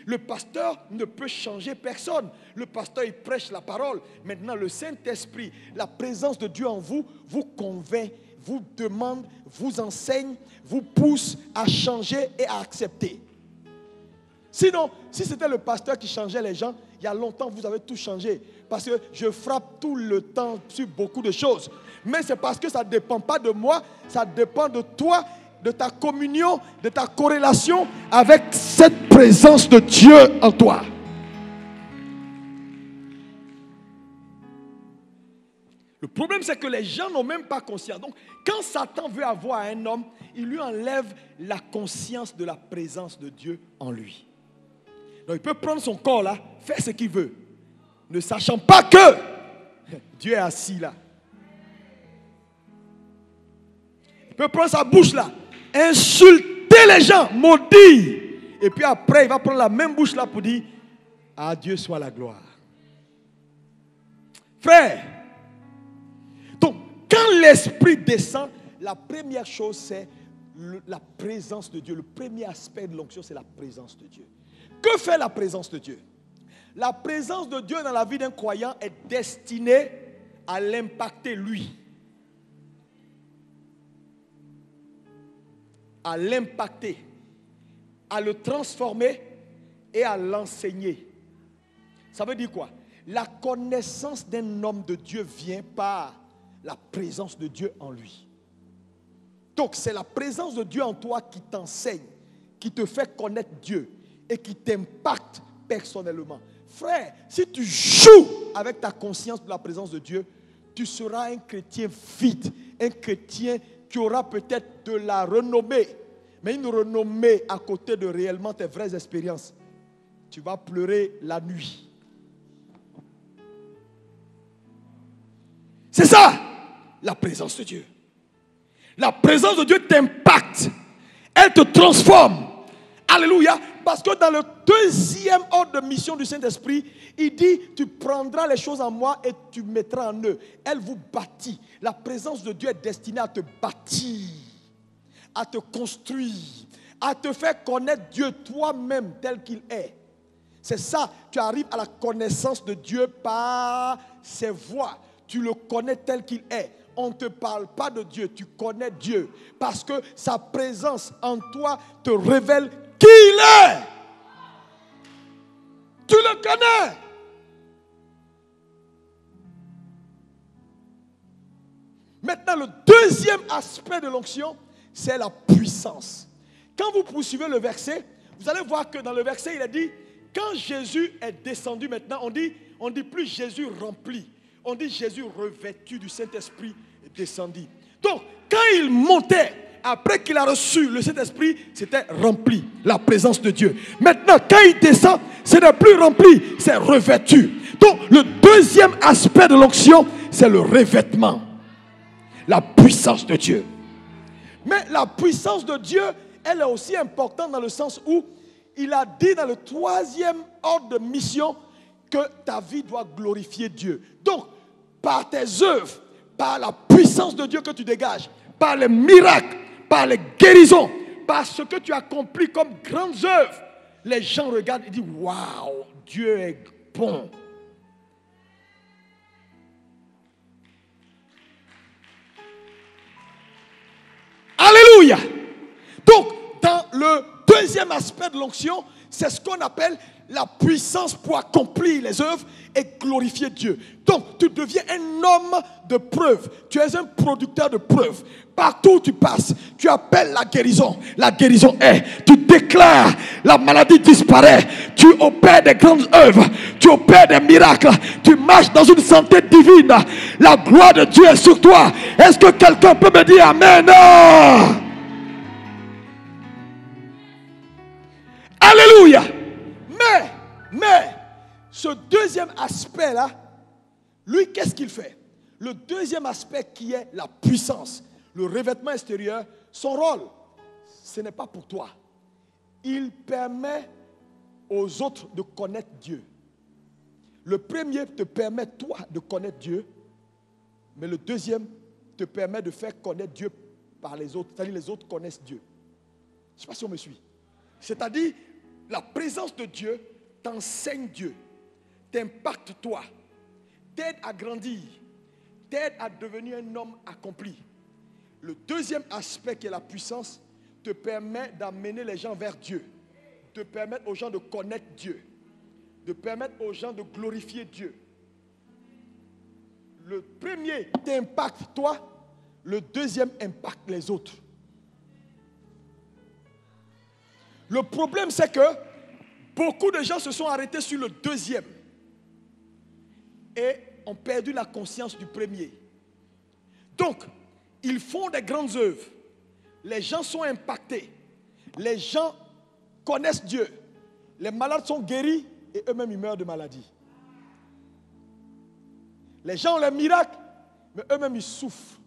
le pasteur ne peut changer personne. Le pasteur, il prêche la parole. Maintenant, le Saint-Esprit, la présence de Dieu en vous, vous convainc, vous demande, vous enseigne, vous pousse à changer et à accepter. Sinon, si c'était le pasteur qui changeait les gens, il y a longtemps, vous avez tout changé. Parce que je frappe tout le temps sur beaucoup de choses. Mais c'est parce que ça ne dépend pas de moi, ça dépend de toi, de ta communion, de ta corrélation avec cette présence de Dieu en toi. Le problème, c'est que les gens n'ont même pas conscience. Donc, quand Satan veut avoir un homme, il lui enlève la conscience de la présence de Dieu en lui. Donc, il peut prendre son corps là, faire ce qu'il veut, ne sachant pas que Dieu est assis là. Il peut prendre sa bouche là, insulter les gens, maudire. Et puis après, il va prendre la même bouche là pour dire, à Dieu soit la gloire. Frère, donc quand quand l'Esprit descend, la première chose, c'est la présence de Dieu. Le premier aspect de l'onction, c'est la présence de Dieu. Que fait la présence de Dieu? La présence de Dieu dans la vie d'un croyant est destinée à l'impacter lui. À l'impacter, à le transformer et à l'enseigner. Ça veut dire quoi? La connaissance d'un homme de Dieu vient par la présence de Dieu en lui. Donc c'est la présence de Dieu en toi qui t'enseigne, qui te fait connaître Dieu et qui t'impacte personnellement. Frère, si tu joues avec ta conscience de la présence de Dieu, tu seras un chrétien vide, un chrétien qui aura peut-être de la renommée, mais une renommée à côté de réellement tes vraies expériences. Tu vas pleurer la nuit. C'est ça, la présence de Dieu. La présence de Dieu t'impacte. Elle te transforme. Alléluia. Parce que dans le deuxième ordre de mission du Saint-Esprit, il dit, tu prendras les choses en moi et tu mettras en eux. Elle vous bâtit. La présence de Dieu est destinée à te bâtir, à te construire, à te faire connaître Dieu toi-même tel qu'il est. C'est ça, tu arrives à la connaissance de Dieu par ses voies. Tu le connais tel qu'il est. On ne te parle pas de Dieu, tu connais Dieu. Parce que sa présence en toi te révèle qui il est. Tu le connais. Maintenant, le deuxième aspect de l'onction, c'est la puissance. Quand vous poursuivez le verset, vous allez voir que dans le verset, il a dit, quand Jésus est descendu maintenant, on dit plus Jésus rempli. On dit Jésus revêtu du Saint-Esprit est descendu. Donc, quand il montait, après qu'il a reçu le Saint-Esprit, c'était rempli, la présence de Dieu. Maintenant, quand il descend, ce n'est plus rempli, c'est revêtu. Donc, le deuxième aspect de l'onction, c'est le revêtement. La puissance de Dieu. Mais la puissance de Dieu, elle est aussi importante dans le sens où il a dit dans le troisième ordre de mission que ta vie doit glorifier Dieu. Donc, par tes œuvres, par la puissance de Dieu que tu dégages, par les miracles, par les guérisons, par ce que tu accomplis comme grandes œuvres, les gens regardent et disent, waouh, Dieu est bon. Alléluia. Donc, dans le deuxième aspect de l'onction, c'est ce qu'on appelle la puissance pour accomplir les œuvres et glorifier Dieu. Donc, tu deviens un homme de preuve. Tu es un producteur de preuves. Partout où tu passes, tu appelles la guérison. La guérison est. Tu déclares, la maladie disparaît. Tu opères des grandes œuvres. Tu opères des miracles. Tu marches dans une santé divine. La gloire de Dieu est sur toi. Est-ce que quelqu'un peut me dire Amen? Alléluia. Mais, ce deuxième aspect-là, lui, qu'est-ce qu'il fait? Le deuxième aspect qui est la puissance, le revêtement extérieur, son rôle, ce n'est pas pour toi. Il permet aux autres de connaître Dieu. Le premier te permet, toi, de connaître Dieu, mais le deuxième te permet de faire connaître Dieu par les autres. C'est-à-dire les autres connaissent Dieu. Je ne sais pas si on me suit. C'est-à-dire, la présence de Dieu t'enseigne Dieu, t'impacte toi, t'aide à grandir, t'aide à devenir un homme accompli. Le deuxième aspect qui est la puissance te permet d'amener les gens vers Dieu, de permettre aux gens de connaître Dieu, de permettre aux gens de glorifier Dieu. Le premier t'impacte toi, le deuxième impacte les autres. Le problème c'est que beaucoup de gens se sont arrêtés sur le deuxième et ont perdu la conscience du premier. Donc, ils font des grandes œuvres. Les gens sont impactés. Les gens connaissent Dieu. Les malades sont guéris et eux-mêmes ils meurent de maladie. Les gens ont les miracles, mais eux-mêmes ils souffrent.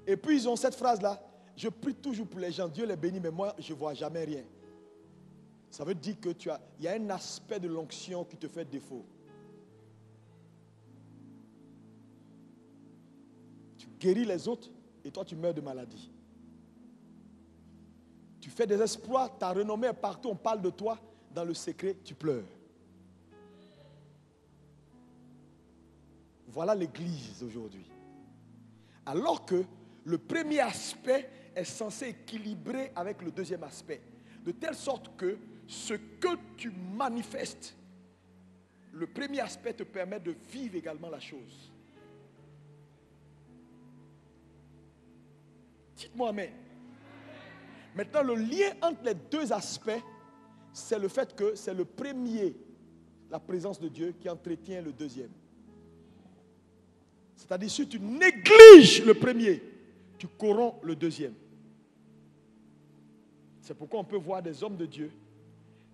Et puis ils ont cette phrase-là, je prie toujours pour les gens, Dieu les bénit, mais moi je ne vois jamais rien. Ça veut dire que il y a un aspect de l'onction qui te fait défaut. guéris les autres et toi tu meurs de maladie. Tu fais des exploits, ta renommée est partout, on parle de toi, dans le secret, tu pleures. Voilà l'église aujourd'hui. Alors que le premier aspect est censé équilibrer avec le deuxième aspect. De telle sorte que ce que tu manifestes, le premier aspect te permet de vivre également la chose. Dites-moi amen. Maintenant, le lien entre les deux aspects, c'est le fait que c'est le premier, la présence de Dieu, qui entretient le deuxième. C'est-à-dire, si tu négliges le premier, tu corromps le deuxième. C'est pourquoi on peut voir des hommes de Dieu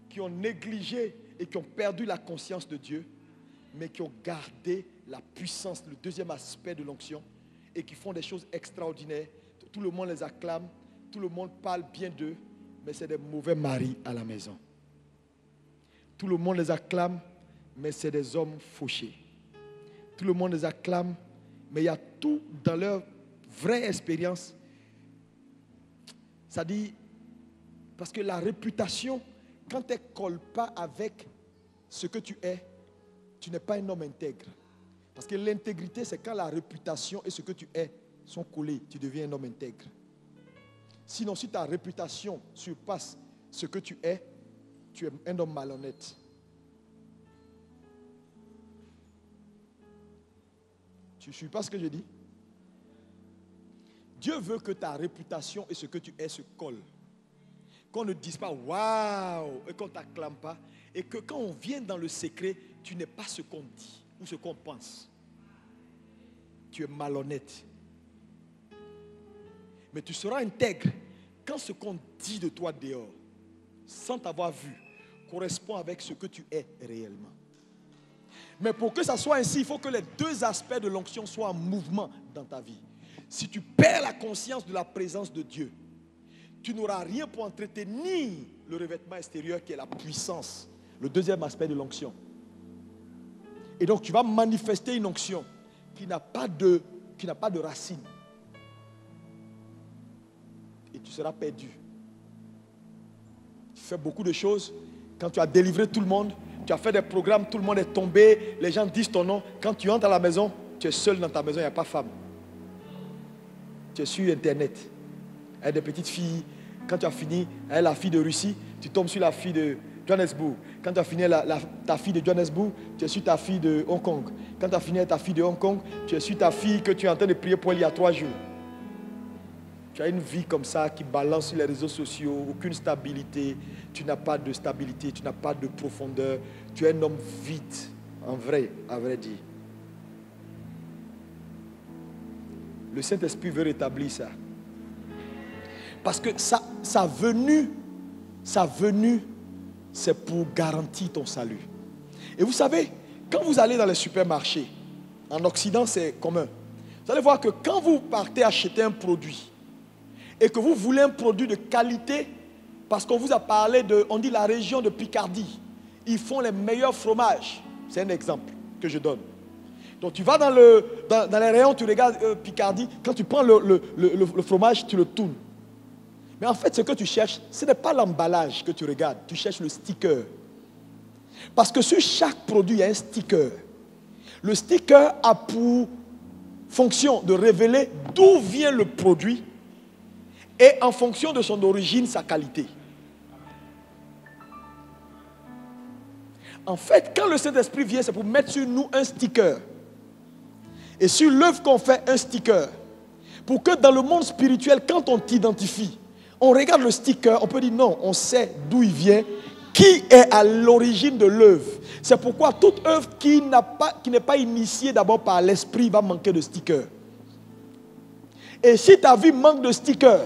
qui ont négligé et qui ont perdu la conscience de Dieu, mais qui ont gardé la puissance, le deuxième aspect de l'onction, et qui font des choses extraordinaires. Tout le monde les acclame, tout le monde parle bien d'eux, mais c'est des mauvais maris à la maison. Tout le monde les acclame, mais c'est des hommes fauchés. Tout le monde les acclame, mais il y a tout dans leur vraie expérience. Ça dit, parce que la réputation, quand elle ne colle pas avec ce que tu es, tu n'es pas un homme intègre. Parce que l'intégrité, c'est quand la réputation et ce que tu es sont collés, tu deviens un homme intègre. Sinon, si ta réputation surpasse ce que tu es un homme malhonnête. Tu ne suis pas ce que je dis? Dieu veut que ta réputation et ce que tu es se collent. Qu'on ne dise pas waouh et qu'on ne t'acclame pas. Et que quand on vient dans le secret, tu n'es pas ce qu'on dit ou ce qu'on pense. Tu es malhonnête. Mais tu seras intègre quand ce qu'on dit de toi dehors, sans t'avoir vu, correspond avec ce que tu es réellement. Mais pour que ça soit ainsi, il faut que les deux aspects de l'onction soient en mouvement dans ta vie. Si tu perds la conscience de la présence de Dieu, tu n'auras rien pour entretenir le revêtement extérieur qui est la puissance, le deuxième aspect de l'onction. Et donc tu vas manifester une onction qui n'a pas de racine. Et tu seras perdu. Tu fais beaucoup de choses. Quand tu as délivré tout le monde, tu as fait des programmes, tout le monde est tombé, les gens disent ton nom. Quand tu entres à la maison, tu es seul dans ta maison, il n'y a pas de femme. Tu es sur Internet. Avec des petites filles. Quand tu as fini avec la fille de Russie, tu tombes sur la fille de Johannesburg. Quand tu as fini ta fille de Johannesburg, tu es sur ta fille de Hong Kong. Quand tu as fini avec ta fille de Hong Kong, tu es sur ta fille que tu es en train de prier pour elle il y a 3 jours. Tu as une vie comme ça qui balance sur les réseaux sociaux, aucune stabilité. Tu n'as pas de stabilité, tu n'as pas de profondeur. Tu es un homme vide, en vrai, à vrai dire. Le Saint-Esprit veut rétablir ça. Parce que sa venue, c'est pour garantir ton salut. Et vous savez, quand vous allez dans les supermarchés, en Occident c'est commun, vous allez voir que quand vous partez acheter un produit, et que vous voulez un produit de qualité, parce qu'on vous a parlé on dit la région de Picardie, ils font les meilleurs fromages. C'est un exemple que je donne. Donc tu vas dans les rayons, tu regardes Picardie, quand tu prends le fromage, tu le tournes. Mais en fait, ce que tu cherches, ce n'est pas l'emballage que tu regardes, tu cherches le sticker. Parce que sur chaque produit, il y a un sticker. Le sticker a pour fonction de révéler d'où vient le produit et en fonction de son origine, sa qualité. En fait, quand le Saint-Esprit vient, c'est pour mettre sur nous un sticker. Et sur l'œuvre qu'on fait, un sticker. Pour que dans le monde spirituel, quand on t'identifie, on regarde le sticker, on peut dire non, on sait d'où il vient, qui est à l'origine de l'œuvre. C'est pourquoi toute œuvre qui n'est pas initiée d'abord par l'esprit va manquer de sticker. Et si ta vie manque de sticker,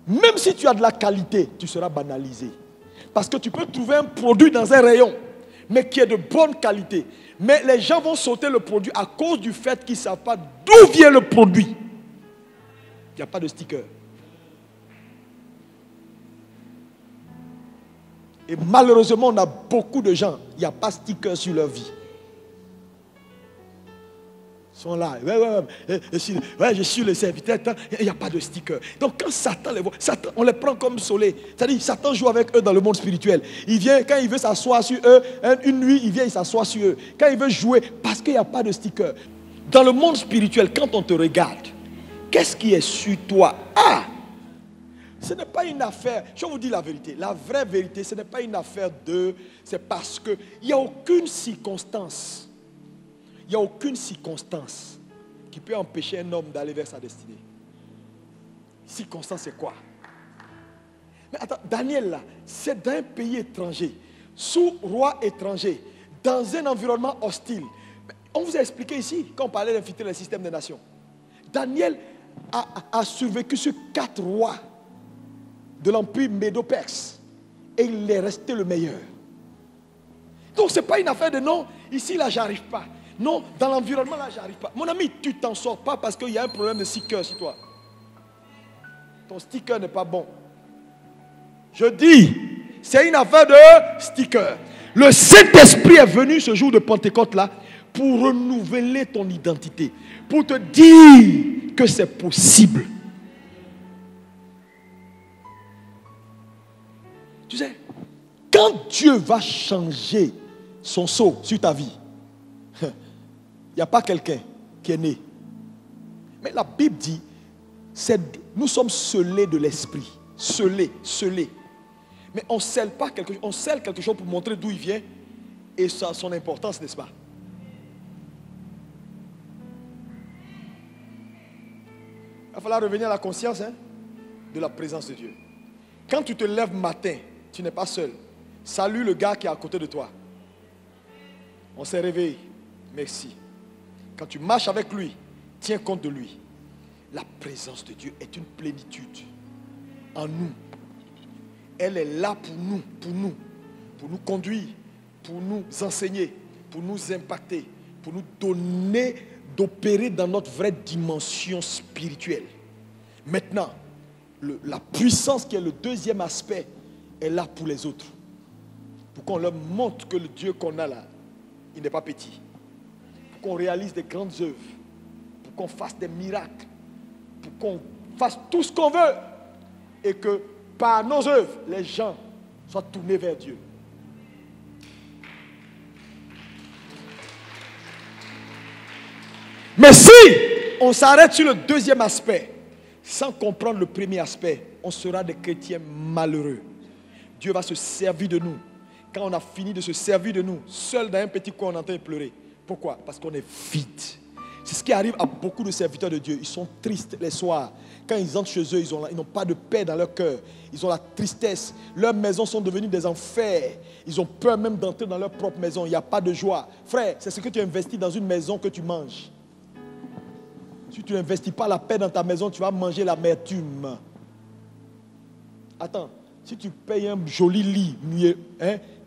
même si tu as de la qualité, tu seras banalisé. Parce que tu peux trouver un produit dans un rayon, mais qui est de bonne qualité. Mais les gens vont sauter le produit à cause du fait qu'ils ne savent pas d'où vient le produit. Il n'y a pas de sticker. Et malheureusement, on a beaucoup de gens, il n'y a pas de sticker sur leur vie. sont là. Je suis le serviteur. Il n'y a pas de sticker. Donc quand Satan les voit, on les prend comme soleil. C'est-à-dire Satan joue avec eux dans le monde spirituel. Il vient, quand il veut s'asseoir sur eux, une nuit, il vient, il s'assoit sur eux. Quand il veut jouer, parce qu'il n'y a pas de sticker. Dans le monde spirituel, quand on te regarde, qu'est-ce qui est sur toi? Ce n'est pas une affaire, je vous dis la vérité, la vraie vérité, ce n'est pas une affaire c'est parce qu'il n'y a aucune circonstance. Il n'y a aucune circonstance qui peut empêcher un homme d'aller vers sa destinée. Circonstance, c'est quoi? Mais attends, Daniel là, c'est dans un pays étranger, sous roi étranger, dans un environnement hostile. On vous a expliqué ici, quand on parlait d'infiltrer le système des nations. Daniel a survécu sur 4 rois de l'empire médo-perse. Et il est resté le meilleur. Donc ce n'est pas une affaire de non, ici là, j'arrive pas. Non, dans l'environnement là, j'arrive pas. Mon ami, tu t'en sors pas parce qu'il y a un problème de sticker sur toi. Ton sticker n'est pas bon. Je dis, c'est une affaire de sticker. Le Saint-Esprit est venu ce jour de Pentecôte là pour renouveler ton identité. Pour te dire que c'est possible. Tu sais, quand Dieu va changer son sceau sur ta vie, il n'y a pas quelqu'un qui est né. Mais la Bible dit, nous sommes scellés de l'esprit. Scellés. Mais on ne scelle pas quelque chose. On scelle quelque chose pour montrer d'où il vient et son importance, n'est-ce pas? Il va falloir revenir à la conscience de la présence de Dieu. Quand tu te lèves matin, tu n'es pas seul. Salue le gars qui est à côté de toi. On s'est réveillé. Merci. Quand tu marches avec lui, tiens compte de lui. La présence de Dieu est une plénitude en nous. Elle est là pour nous conduire, pour nous enseigner, pour nous impacter, pour nous donner d'opérer dans notre vraie dimension spirituelle. Maintenant, la puissance qui est le deuxième aspect est là pour les autres. Pour qu'on leur montre que le Dieu qu'on a là, il n'est pas petit. Pour qu'on réalise des grandes œuvres. Pour qu'on fasse des miracles. Pour qu'on fasse tout ce qu'on veut. Et que par nos œuvres, les gens soient tournés vers Dieu. Mais si on s'arrête sur le deuxième aspect, sans comprendre le premier aspect, on sera des chrétiens malheureux. Dieu va se servir de nous. Quand on a fini de se servir de nous, seul dans un petit coin, on entend pleurer. Pourquoi? Parce qu'on est vide. C'est ce qui arrive à beaucoup de serviteurs de Dieu. Ils sont tristes les soirs. Quand ils entrent chez eux, ils n'ont pas de paix dans leur cœur. Ils ont la tristesse. Leurs maisons sont devenues des enfers. Ils ont peur même d'entrer dans leur propre maison. Il n'y a pas de joie. Frère, c'est ce que tu investis dans une maison que tu manges. Si tu n'investis pas la paix dans ta maison, tu vas manger l'amertume. Attends, si tu payes un joli lit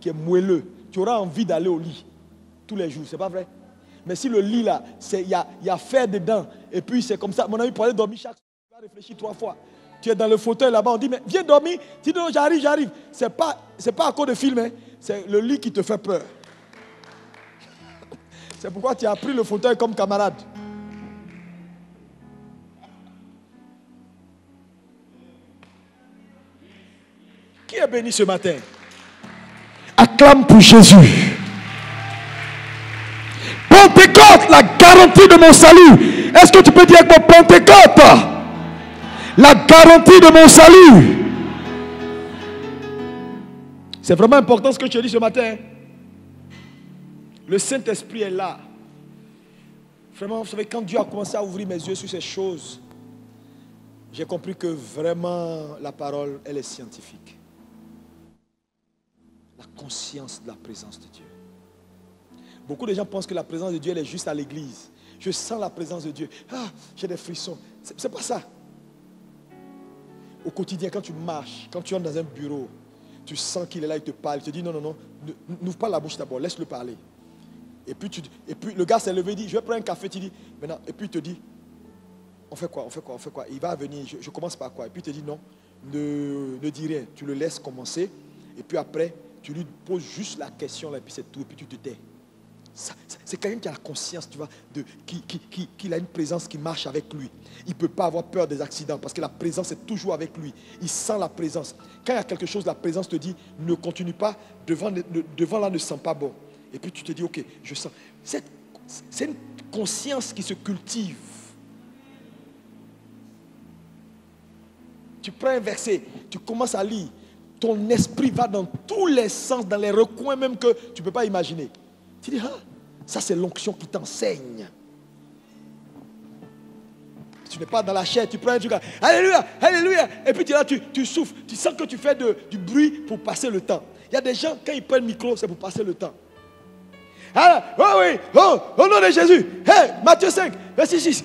qui est moelleux, tu auras envie d'aller au lit tous les jours, c'est pas vrai? Mais si le lit là, il y a fer dedans, et puis c'est comme ça, mon ami, pour aller dormir chaque soir, tu vas réfléchir 3 fois. Tu es dans le fauteuil là-bas, on dit, mais viens dormir. Tu dis, non, j'arrive. C'est pas à cause de film, c'est le lit qui te fait peur. C'est pourquoi tu as pris le fauteuil comme camarade. Qui est béni ce matin? Acclame pour Jésus. Pentecôte, la garantie de mon salut. Est-ce que tu peux dire avec moi Pentecôte? La garantie de mon salut. C'est vraiment important ce que je dis ce matin. Le Saint-Esprit est là. Vraiment, vous savez, quand Dieu a commencé à ouvrir mes yeux sur ces choses, j'ai compris que vraiment la parole, elle est scientifique. La conscience de la présence de Dieu. Beaucoup de gens pensent que la présence de Dieu, elle est juste à l'église. Je sens la présence de Dieu. J'ai des frissons. C'est pas ça. Au quotidien, quand tu marches, quand tu entres dans un bureau, tu sens qu'il est là, il te parle. Il te dit non, n'ouvre pas la bouche d'abord, laisse-le parler. Et puis le gars s'est levé, il dit, je vais prendre un café, tu dis, maintenant, et puis il te dit, on fait quoi? Il va venir, je commence par quoi? Et puis il te dit non, ne dis rien, tu le laisses commencer, et puis après, tu lui poses juste la question, là, et puis c'est tout, et puis tu te tais. C'est quelqu'un qui a la conscience, tu vois, qu'il a une présence qui marche avec lui. Il ne peut pas avoir peur des accidents parce que la présence est toujours avec lui. Il sent la présence. Quand il y a quelque chose, la présence te dit, ne continue pas, devant là ne sent pas bon. Et puis tu te dis, ok, je sens. C'est une conscience qui se cultive. Tu prends un verset, tu commences à lire. Ton esprit va dans tous les sens, dans les recoins même que tu ne peux pas imaginer. Tu dis, ah, ça c'est l'onction qui t'enseigne. Tu n'es pas dans la chair, tu prends un truc, alléluia, alléluia. Et puis tu es là, tu souffles, tu sens que tu fais du bruit pour passer le temps. Il y a des gens, quand ils prennent le micro, c'est pour passer le temps. Ah, oh oui, oh, au nom de Jésus. Hey, Matthieu 5, verset 6.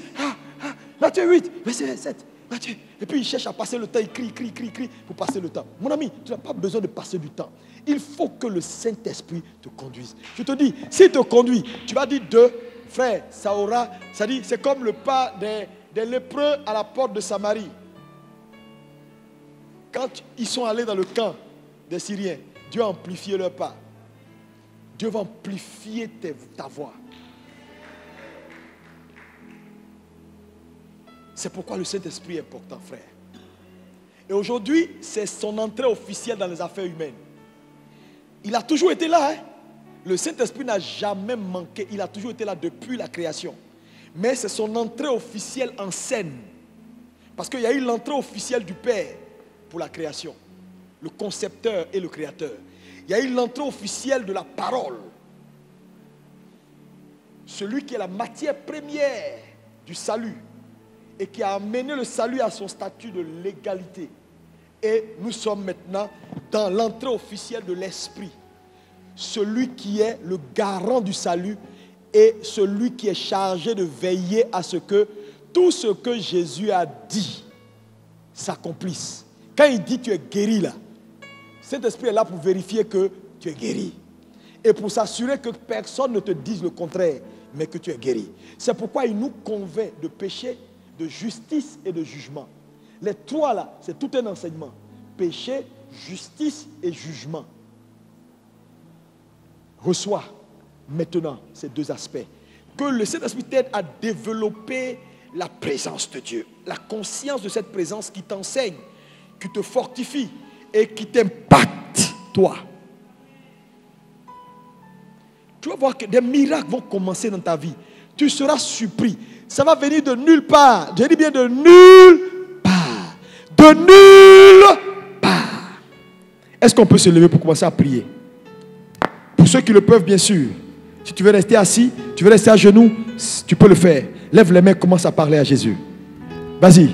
Matthieu 8, verset 7. Matthieu. Et puis il cherche à passer le temps, il crie pour passer le temps. Mon ami, tu n'as pas besoin de passer du temps. Il faut que le Saint-Esprit te conduise. Je te dis, s'il te conduit, tu vas dire frère, ça aura, ça dit, c'est comme le pas des lépreux à la porte de Samarie. Quand ils sont allés dans le camp des Syriens, Dieu a amplifié leur pas. Dieu va amplifier ta voix. C'est pourquoi le Saint-Esprit est important, frère. Et aujourd'hui, c'est son entrée officielle dans les affaires humaines. Il a toujours été là. Hein? Le Saint-Esprit n'a jamais manqué. Il a toujours été là depuis la création. Mais c'est son entrée officielle en scène. Parce qu'il y a eu l'entrée officielle du Père pour la création. Le concepteur et le créateur. Il y a eu l'entrée officielle de la parole. Celui qui est la matière première du salut. Et qui a amené le salut à son statut de légalité. Et nous sommes maintenant dans l'entrée officielle de l'Esprit. Celui qui est le garant du salut et celui qui est chargé de veiller à ce que tout ce que Jésus a dit s'accomplisse. Quand il dit tu es guéri là, Saint-Esprit est là pour vérifier que tu es guéri. Et pour s'assurer que personne ne te dise le contraire, mais que tu es guéri. C'est pourquoi il nous convainc de péché, de justice et de jugement. Les trois là, c'est tout un enseignement. Péché, justice et jugement. Reçois maintenant ces deux aspects. Que le Saint-Esprit t'aide à développer la présence de Dieu. La conscience de cette présence qui t'enseigne, qui te fortifie et qui t'impacte, toi. Tu vas voir que des miracles vont commencer dans ta vie. Tu seras surpris. Ça va venir de nulle part. Je dis bien de nulle part. De nulle part. Est-ce qu'on peut se lever pour commencer à prier? Pour ceux qui le peuvent, bien sûr. Si tu veux rester assis, tu veux rester à genoux, tu peux le faire. Lève les mains, commence à parler à Jésus. Vas-y.